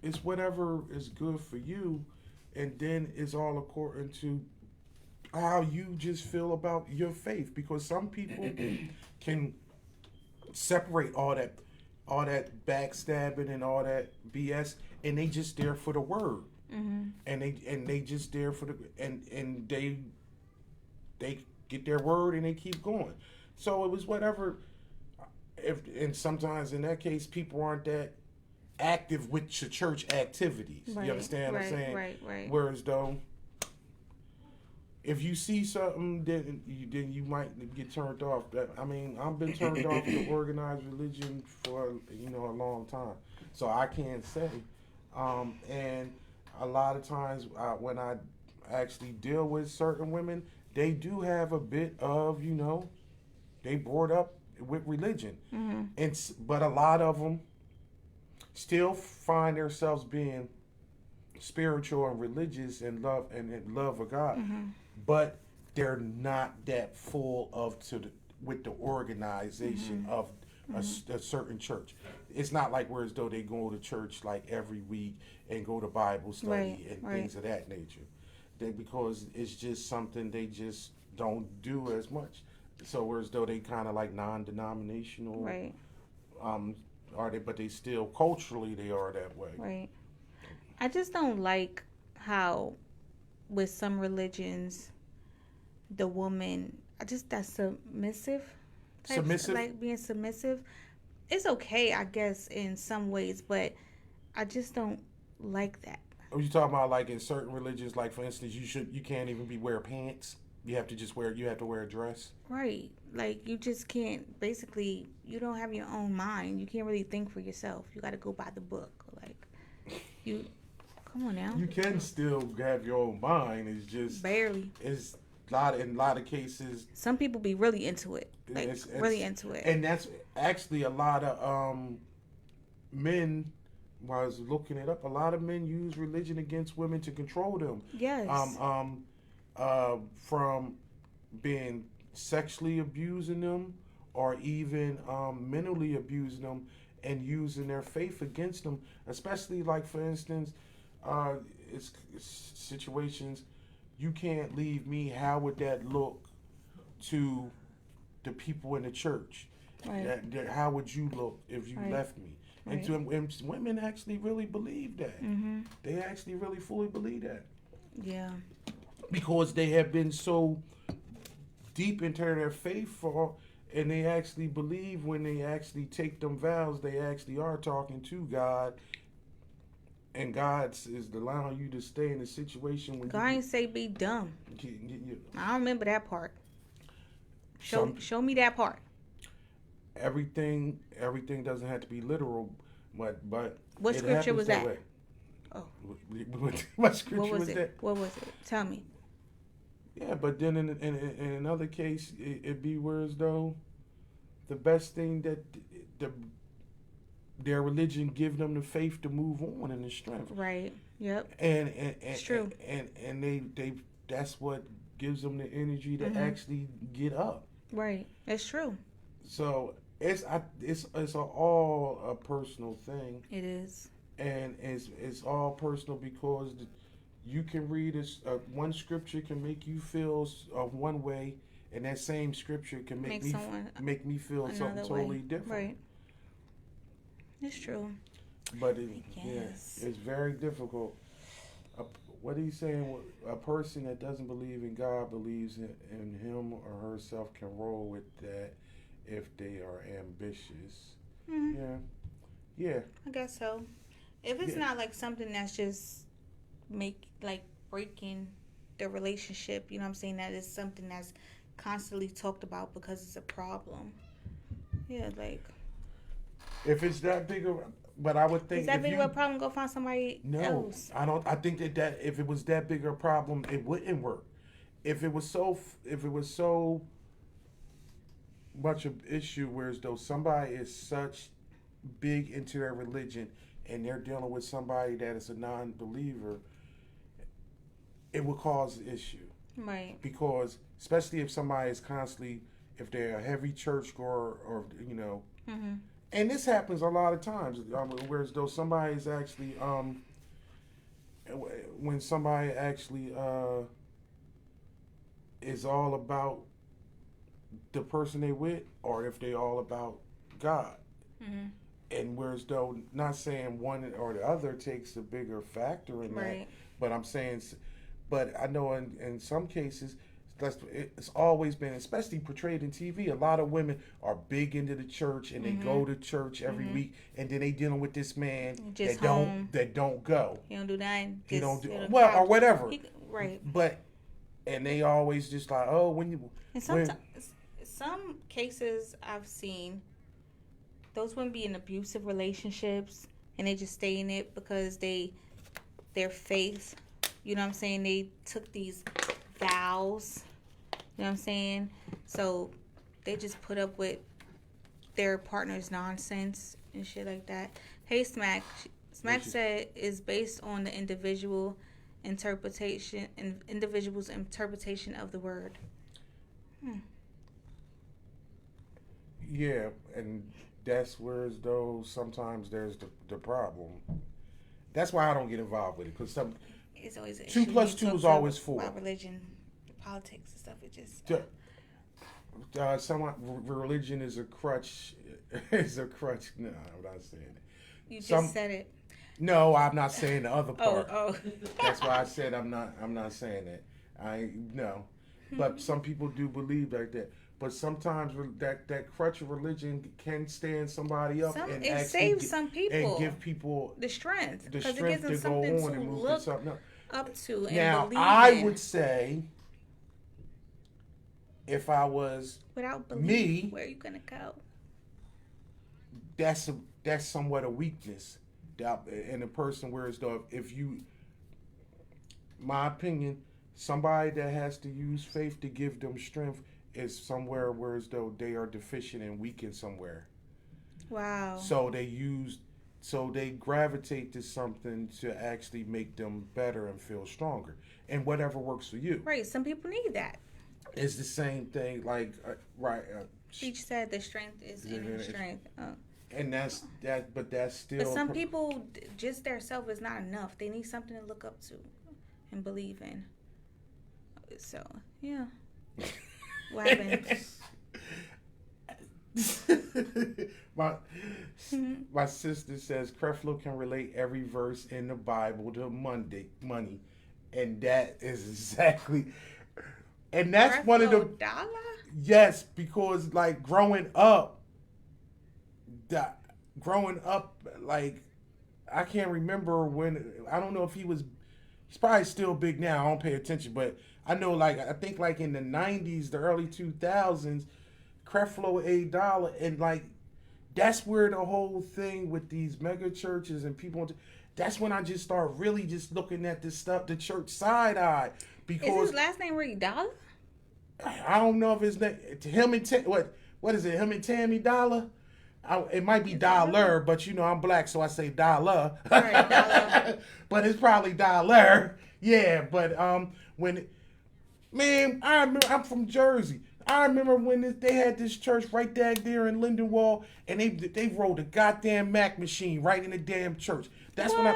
it's whatever is good for you, and then it's all according to how you just feel about your faith, because some people can separate all that backstabbing and all that BS, and they just there for the word, and they just there for the and they get their word and they keep going. So it was whatever. And sometimes in that case, people aren't that active with your church activities. You understand what I'm saying? Right. Whereas though, if you see something, then you might get turned off. I mean, I've been turned off to organized religion for a long time, so I can't say. And a lot of times when I actually deal with certain women, they do have a bit of they brought up with religion, but a lot of them still find themselves being spiritual and religious and love of God, but they're not that full with the organization of a certain church. It's not like whereas though they go to church like every week and go to Bible study and things of that nature. Because it's just something they just don't do as much. So whereas though they kind of like non-denominational, Right. Are they? But they still culturally they are that way. Right. I just don't like how with some religions the woman that's submissive. Submissive? Like being submissive. It's okay, I guess, in some ways, but I just don't like that. Are you talking about like in certain religions, like for instance, you can't even wear pants. You have to wear a dress. Right. Like you just can't, basically, you don't have your own mind. You can't really think for yourself. You got to go by the book. Like come on now. You can still have your own mind. It's just barely. It's in a lot of cases. Some people be really into it. Like really into it. And that's actually a lot of men. While I was looking it up, a lot of men use religion against women to control them. Yes. From being sexually abusing them or even mentally abusing them and using their faith against them. Especially like, for instance, it's situations, you can't leave me. How would that look to the people in the church? Right. How would you look if you left me? Right. And women actually really believe that. Mm-hmm. They actually really fully believe that. Yeah. Because they have been so deep into their faith and they actually believe when they actually take them vows, they actually are talking to God. And God is allowing you to stay in a situation when God ain't say be dumb. I don't remember that part. Show me that part. Everything doesn't have to be literal, but what scripture was that? Way. Oh, what scripture was that? What was it? Tell me. Yeah, but then in another case, it'd be whereas though the best thing that their religion give them the faith to move on and the strength. Right. Yep. And it's true. And they that's what gives them the energy to actually get up. Right. It's true. So it's all a personal thing. It is. And it's all personal because you can read one scripture can make you feel one way, and that same scripture can make me feel something totally different. Right. It's true. But it's very difficult. What he's saying, a person that doesn't believe in God believes in him or herself can roll with that if they are ambitious. Mm-hmm. Yeah. I guess so. If it's not like something that's just breaking the relationship, you know what I'm saying, that is something that's constantly talked about because it's a problem. Yeah, like if it's that big of, but I would think is that big of a problem, go find somebody else. I don't. I think that if it was that big of a problem, it wouldn't work. If it was so much of an issue, whereas though somebody is such big into their religion and they're dealing with somebody that is a non-believer, it would cause an issue. Right. Because especially if somebody is constantly, if they're a heavy churchgoer or and this happens a lot of times, whereas though somebody is actually when somebody actually is all about the person they with, or if they all about God. Mm-hmm. And whereas though, not saying one or the other takes a bigger factor in that, but I'm saying, but I know in some cases, it's always been, especially portrayed in TV, a lot of women are big into the church and they go to church every week, and then they dealing with this man that don't go. He don't do nothing. He don't do or whatever. Right. But and they always just like, oh, when you. And sometimes, some cases I've seen, those women be in abusive relationships, and they just stay in it because their faith, you know what I'm saying? They took these vows, you know what I'm saying? So they just put up with their partner's nonsense and shit like that. Hey, Smack. Smack said is based on the individual's interpretation of the word. Yeah, and that's where as though sometimes there's the problem. That's why I don't get involved with it, because It's always an 2 issue plus when you 2 is talk always 4. about religion, politics, and stuff. It just Religion is a crutch. Is a crutch. No, I'm not saying it. you just said it. No, I'm not saying the other part. Oh. That's why I said I'm not saying that. No, but some people do believe like that. But sometimes that crutch of religion can stand somebody up and it saves some people and give people the strength the because it strength gives them to go something on to and move look to something else. up to and Now, believe I in. would say, if I was Without belief, me, where are you gonna go? that's somewhat a weakness in a person. Whereas though, if you, my opinion, somebody that has to use faith to give them strength is somewhere where as though they are deficient and weak in somewhere. Wow. So they gravitate to something to actually make them better and feel stronger, and whatever works for you. Right. Some people need that. It's the same thing. Like Each said the strength is inner strength. and that's that. But that's still. But some people, just their self is not enough. They need something to look up to and believe in. So yeah. What happened? My sister says Creflo can relate every verse in the Bible to money, and that is exactly, and that's Creflo one of the Dollar? Yes, because like growing up, like I can't remember when. I don't know if he's probably still big now. I don't pay attention, but I know, like, I think like in the 90s, the early 2000s, Creflo $8, and like that's where the whole thing with these mega churches and people. That's when I just start really just looking at this stuff, the church side eye, because Is his last name really Dollar? I don't know if his name him and what is it? Him and Tammy Dollar. It might be Dollar, but you know I'm black, so I say Dollar. Right, Dollar. But it's probably Dollar. Yeah, but man, I remember, I'm from Jersey. I remember when they had this church right there in Lindenwold, and they rolled a goddamn Mac machine right in the damn church. That's when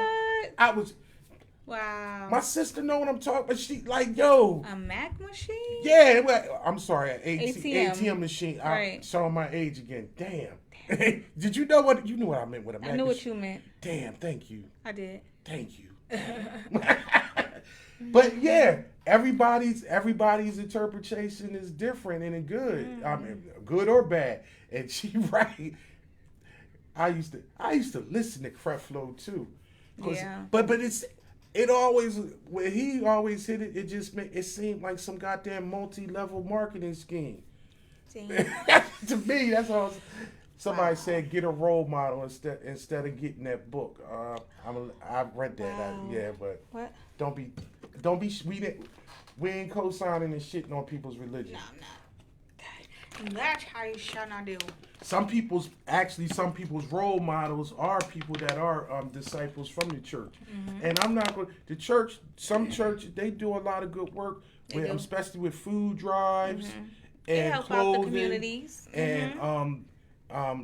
I was. Wow. My sister know what I'm talking about. She like, yo. A Mac machine? Yeah, I'm sorry, ATM. ATM machine. Right. I'm showing my age again. Damn. Did you know what you knew what I meant with a Mac I knew machine? what you meant. Damn, thank you. I did. Thank you. But yeah, everybody's interpretation is different and good. I mean, good or bad. And she right. I used to listen to Creflo too. Yeah. But it always when he always hit it, it seemed like some goddamn multi-level marketing scheme. To me, that's all. Somebody said get a role model instead of getting that book. I've read that. Wow. Yeah, but What? don't be we ain't co-signing and shitting on people's religion. No, I'm not. And that's how you shall not do. Some people's role models are people that are disciples from the church. Mm-hmm. And I'm not going some church they do a lot of good work with, especially with food drives and help clothing out the communities. and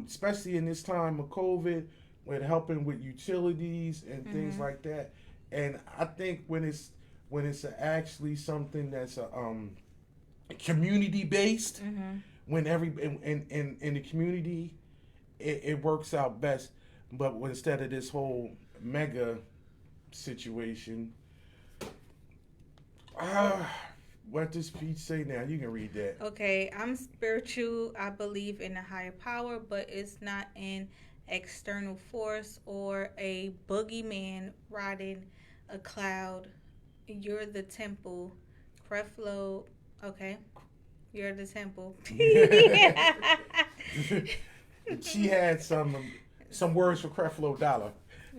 especially in this time of COVID, with helping with utilities and things like that. And I think when it's actually something that's a community based, when in the community, it works out best. But instead of this whole mega situation, what does speech say now? You can read that. Okay, I'm spiritual. I believe in a higher power, but it's not an external force or a boogeyman riding a cloud. You're the temple. Creflo. Okay. You're the temple. She had some words for Creflo Dollar.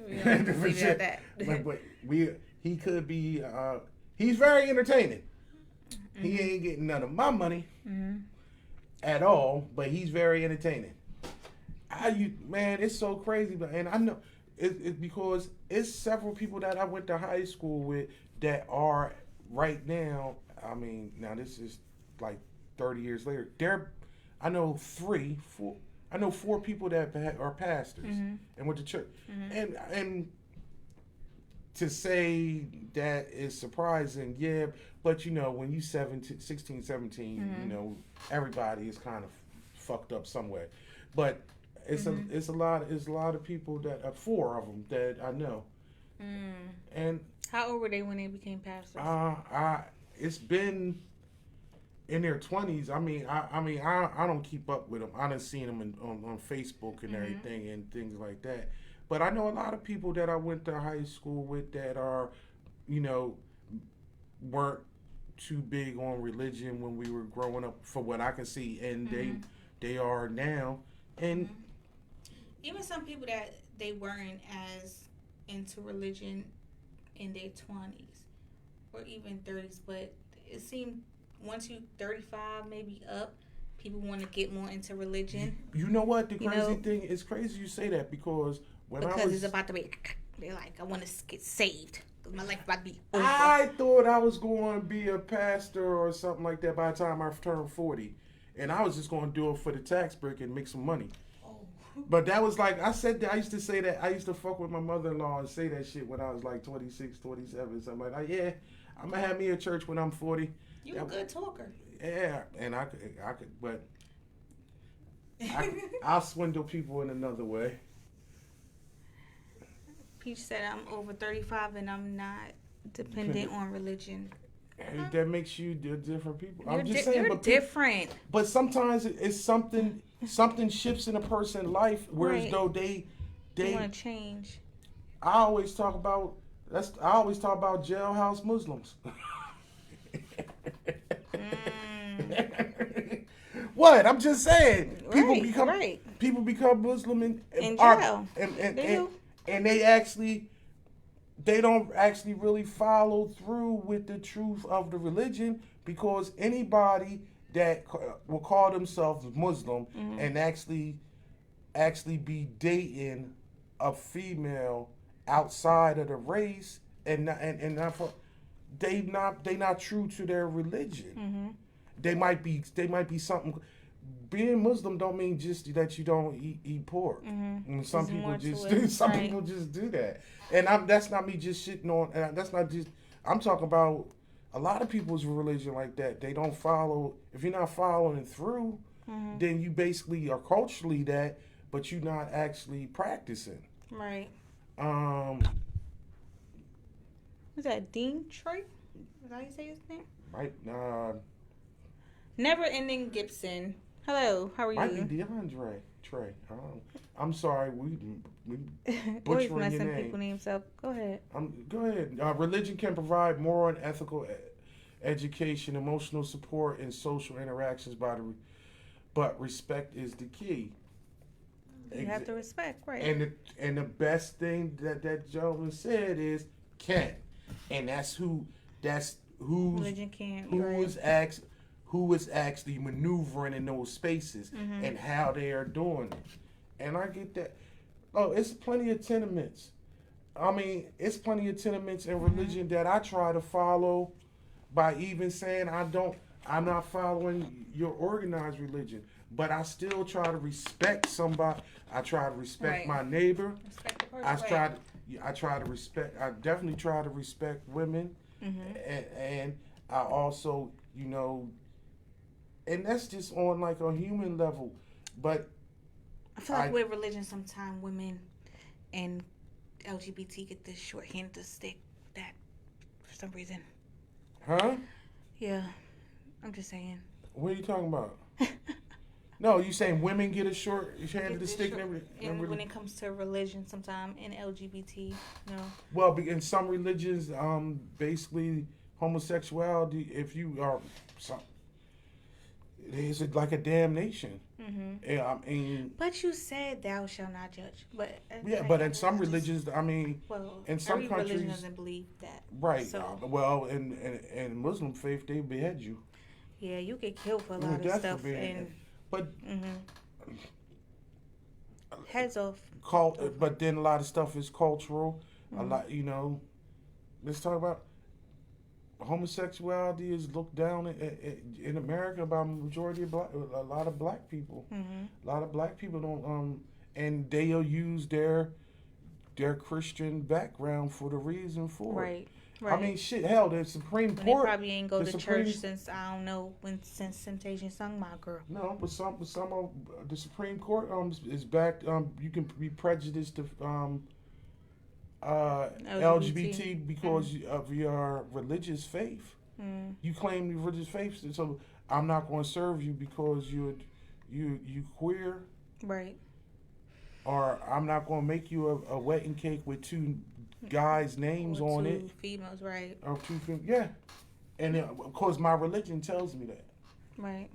Leave it at that. but he could be. He's very entertaining. He ain't getting none of my money at all, but he's very entertaining. Man, it's so crazy, and I know it's because it's several people that I went to high school with that are right now. I mean, now this is like 30 years later. I know 4 people that are pastors and went to church, and to say that is surprising, yeah. But you know, when you 16, 17, you know, everybody is kind of fucked up somewhere. But it's a lot of people that 4 of them that I know. And how old were they when they became pastors? It's been in their 20s. I mean, I don't keep up with them. I done seen them on Facebook and everything and things like that. But I know a lot of people that I went to high school with that are, you know, weren't too big on religion when we were growing up, for what I can see, and they are now. And even some people that they weren't as into religion in their 20s or even 30s, but it seemed once you 35 maybe up, people want to get more into religion. You know what? The crazy thing, it's crazy you say that because it's about to be, they're like, I want to get saved. My life about to be over. I thought I was going to be a pastor or something like that by the time I turned 40. And I was just going to do it for the tax break and make some money. But that was like, I used to say that. I used to fuck with my mother-in-law and say that shit when I was like 26, 27, something like that. Yeah, I'm going to have me a church when I'm 40. You're a good talker. Yeah, and I could, but I'll swindle people in another way. Peach said, I'm over 35 and I'm not dependent on religion. That makes you different people. I'm just saying, you're different. But sometimes it's something shifts in a person's life, whereas though they want to change. I always talk about jailhouse Muslims. What? I'm just saying. People become Muslim in jail. And they don't actually really follow through with the truth of the religion, because anybody that will call themselves Muslim and actually be dating a female outside of the race and not for, they not true to their religion. They might be something. Being Muslim don't mean just that you don't eat pork. And some people just do that. And that's not me just shitting on. That's not just. I'm talking about a lot of people's religion like that. They don't follow. If you're not following through, then you basically are culturally that, but you're not actually practicing. Right. Was that Dean Trey? Is that how you say his name? Right. Never Ending Gibson. Hello, how are you? Might be DeAndre Trey. I'm sorry, we butchering always messing your name. People's names up. Go ahead. Go ahead. Religion can provide moral and ethical education, emotional support, and social interactions but respect is the key. You have to respect, right? And the best thing that gentleman said is can, and that's who's religion can't. Who is actually maneuvering in those spaces and how they are doing it. And I get that. Oh, it's plenty of tenements. I mean, it's plenty of tenements in religion that I try to follow by even saying I'm not following your organized religion, but I still try to respect somebody. I try to respect my neighbor. Respect the person. I definitely try to respect women. And I also, and that's just on like a human level. But I feel like with religion, sometimes women and LGBT get this short hand to stick that for some reason. Huh? Yeah, I'm just saying. What are you talking about? No, you saying women get a short hand to stick and everything? When it comes to religion, sometimes in LGBT, Well, in some religions, basically, homosexuality, if you are, it's like a damnation. Yeah, I mean. But you said thou shalt not judge. But Yeah, but in some religions, I mean, well, in some every countries, religion doesn't believe that. right? So Well, in Muslim faith, they behead you. yeah, you get killed for a lot of Death stuff, forbid. But heads off. but then a lot of stuff is cultural. A lot, let's talk about homosexuality is looked down in America by a majority of a lot of black people. A lot of black people don't and they'll use their Christian background for the reason for it. Right. I mean, shit, hell, the Supreme And Court. they probably ain't go to church since I don't know since Temptation sung My Girl. No, but some of the Supreme Court is back. You can be prejudiced to LGBT because of your religious faith. You claim your religious faith, so I'm not going to serve you because you queer. Right. Or I'm not going to make you a wedding cake with two guys' names on it. Two females, right. Or two females, yeah. And of course, my religion tells me that. Right.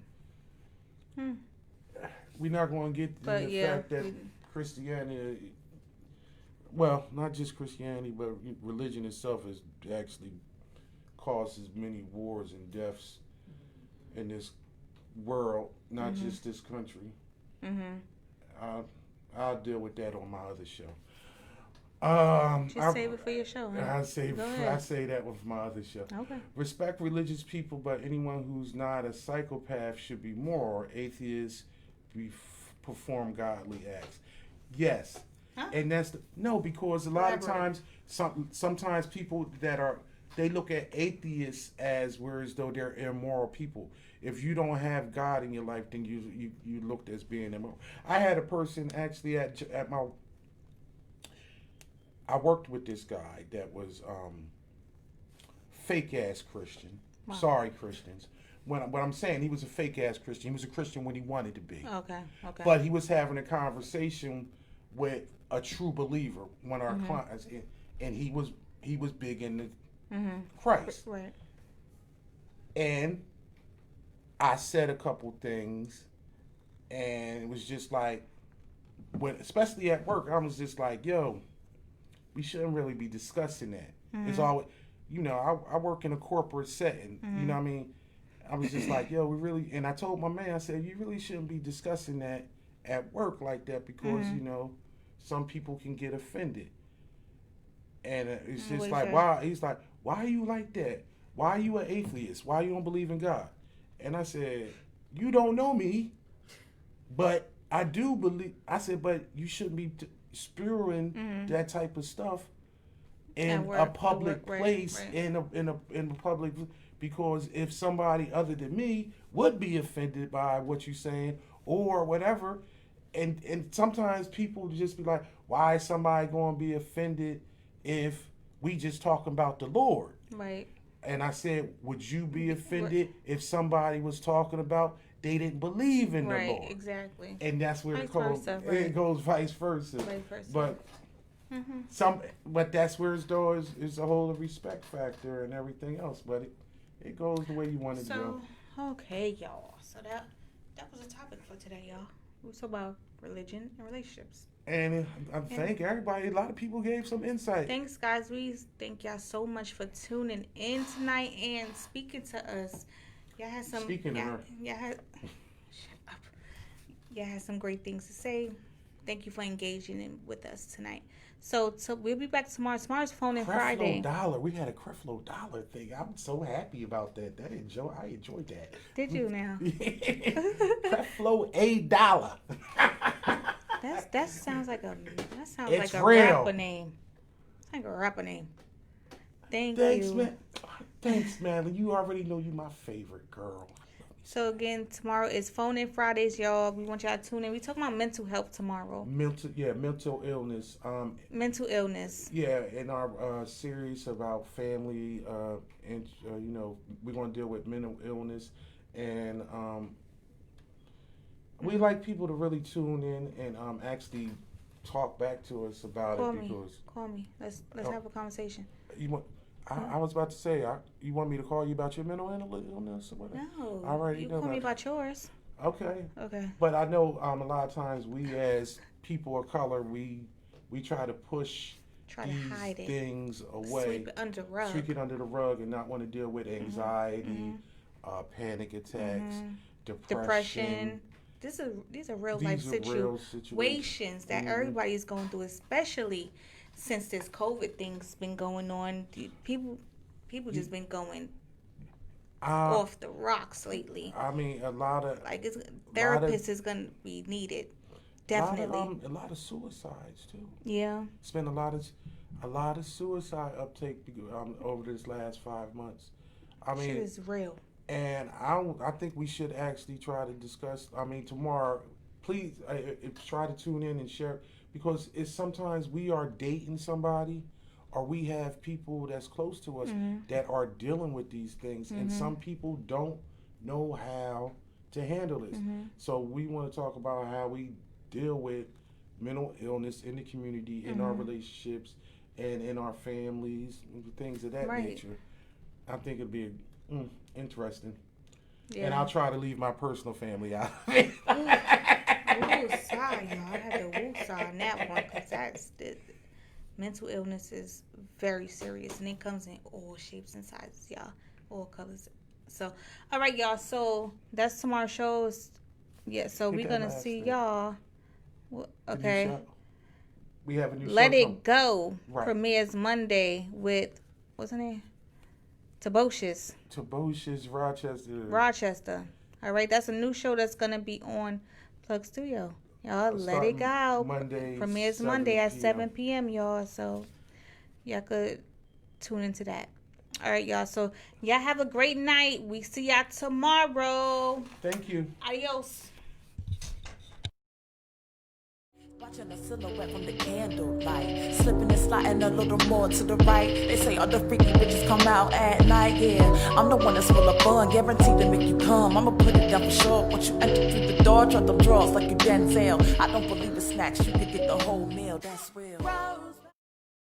We're not going to get the fact that Christianity, well, not just Christianity, but religion itself has actually causes many wars and deaths in this world, not just this country. I'll deal with that on my other show. Save it for your show. Huh? I say that with my other show. Okay. Respect religious people, but anyone who's not a psychopath should be moral. Atheists perform godly acts. Yes. Huh? And because a lot of times, sometimes people they look at atheists as whereas though they're immoral people. If you don't have God in your life, then you looked as being immoral. I had a person actually at my. I worked with this guy that was fake ass Christian. Wow. Sorry, Christians. What I'm saying, he was a fake ass Christian. He was a Christian when he wanted to be. Okay. But he was having a conversation with a true believer, one of our clients, and he was big into Christ. Right. And I said a couple things, and it was just like, especially at work, I was just like, yo, we shouldn't really be discussing that. It's always, I work in a corporate setting, you know what I mean? I was just like, yo, and I told my man, I said, you really shouldn't be discussing that at work like that because, some people can get offended. And it's just like, why? He's like, why are you like that? Why are you an atheist? Why you don't believe in God? And I said, you don't know me, but I do believe. I said, but you shouldn't be spewing that type of stuff in a public place, in a public, because if somebody other than me would be offended by what you're saying or whatever, and sometimes people just be like, why is somebody going to be offended if we just talking about the Lord? Right. And I said, would you be offended if somebody was talking about they didn't believe in the Lord? Right, exactly. And that's where vice it goes. Versa, right. It goes vice versa. But but that's where it's a whole respect factor and everything else. But it goes the way you want it to go. Okay, y'all. So that was a topic for today, y'all. We talk about religion and relationships. And I thank everybody. A lot of people gave some insight. Thanks, guys. We thank y'all so much for tuning in tonight and speaking to us. Y'all had some. Speaking of her. Shut up. Y'all had some great things to say. Thank you for engaging with us tonight. So we'll be back tomorrow. Tomorrow's Phone in Friday. $1. We had a Creflo Dollar thing. I'm so happy about that. I enjoyed that. Did you now? Creflo $1. That sounds like a It's like a real. rapper name. It's like a rapper name. Thanks, man. Thanks, man. You already know you my favorite girl. So again, tomorrow is Phone in Fridays, y'all. We want y'all to tune in. We talking about mental health tomorrow. Mental illness. Mental illness. Yeah, in our series about family, and we're gonna deal with mental illness, and we like people to really tune in and actually talk back to us about Call it me. because Call me. Let's have a conversation. I was about to say, you want me to call you about your mental illness or whatever? No. I already You know call me that. about yours. Okay. Okay. But I know a lot of times we as people of color, we try to push Try to these hide it. things away. Sweep it under the rug. Sweep it under the rug and not want to deal with anxiety, panic attacks, depression. These are real These life are real situations that everybody's going through, especially since this COVID thing's been going on. People just been going off the rocks lately. I mean, a lot of Like therapists is gonna be needed, definitely. a lot of suicides too. Yeah. It's been a lot of suicide uptake over this last 5 months. I mean, Shit is real. and I think we should actually try to discuss. I mean, tomorrow, please try to tune in and share, because it's sometimes we are dating somebody, or we have people that's close to us that are dealing with these things, and some people don't know how to handle this. So we want to talk about how we deal with mental illness in the community, in our relationships, and in our families, things of that nature. I think it'd be interesting. Yeah. And I'll try to leave my personal family out of it. Sorry, y'all. I had to woo-saw on that one, because mental illness is very serious, and it comes in all shapes and sizes, y'all, all colors. So, all right, y'all. So that's tomorrow's shows. Yeah. So we're gonna see y'all. Okay. We have a new Let show. It Go premieres Monday with what's her name? Tobocious Rochester. All right, that's a new show that's gonna be on Plug Studio. Y'all, Let It Go. Monday, Premieres Monday at 7 p.m., y'all. So y'all could tune into that. All right, y'all. So y'all have a great night. We see y'all tomorrow. Thank you. Adios. Watching the silhouette from the candlelight, slipping and sliding a little more to the right. They say all the freaky bitches come out at night. Yeah, I'm the one that's full of fun, guaranteed to make you come. I'ma put it down for sure. Once you enter through the door, drop them drawers like you Denzel. I don't believe in snacks, you could get the whole meal. That's real.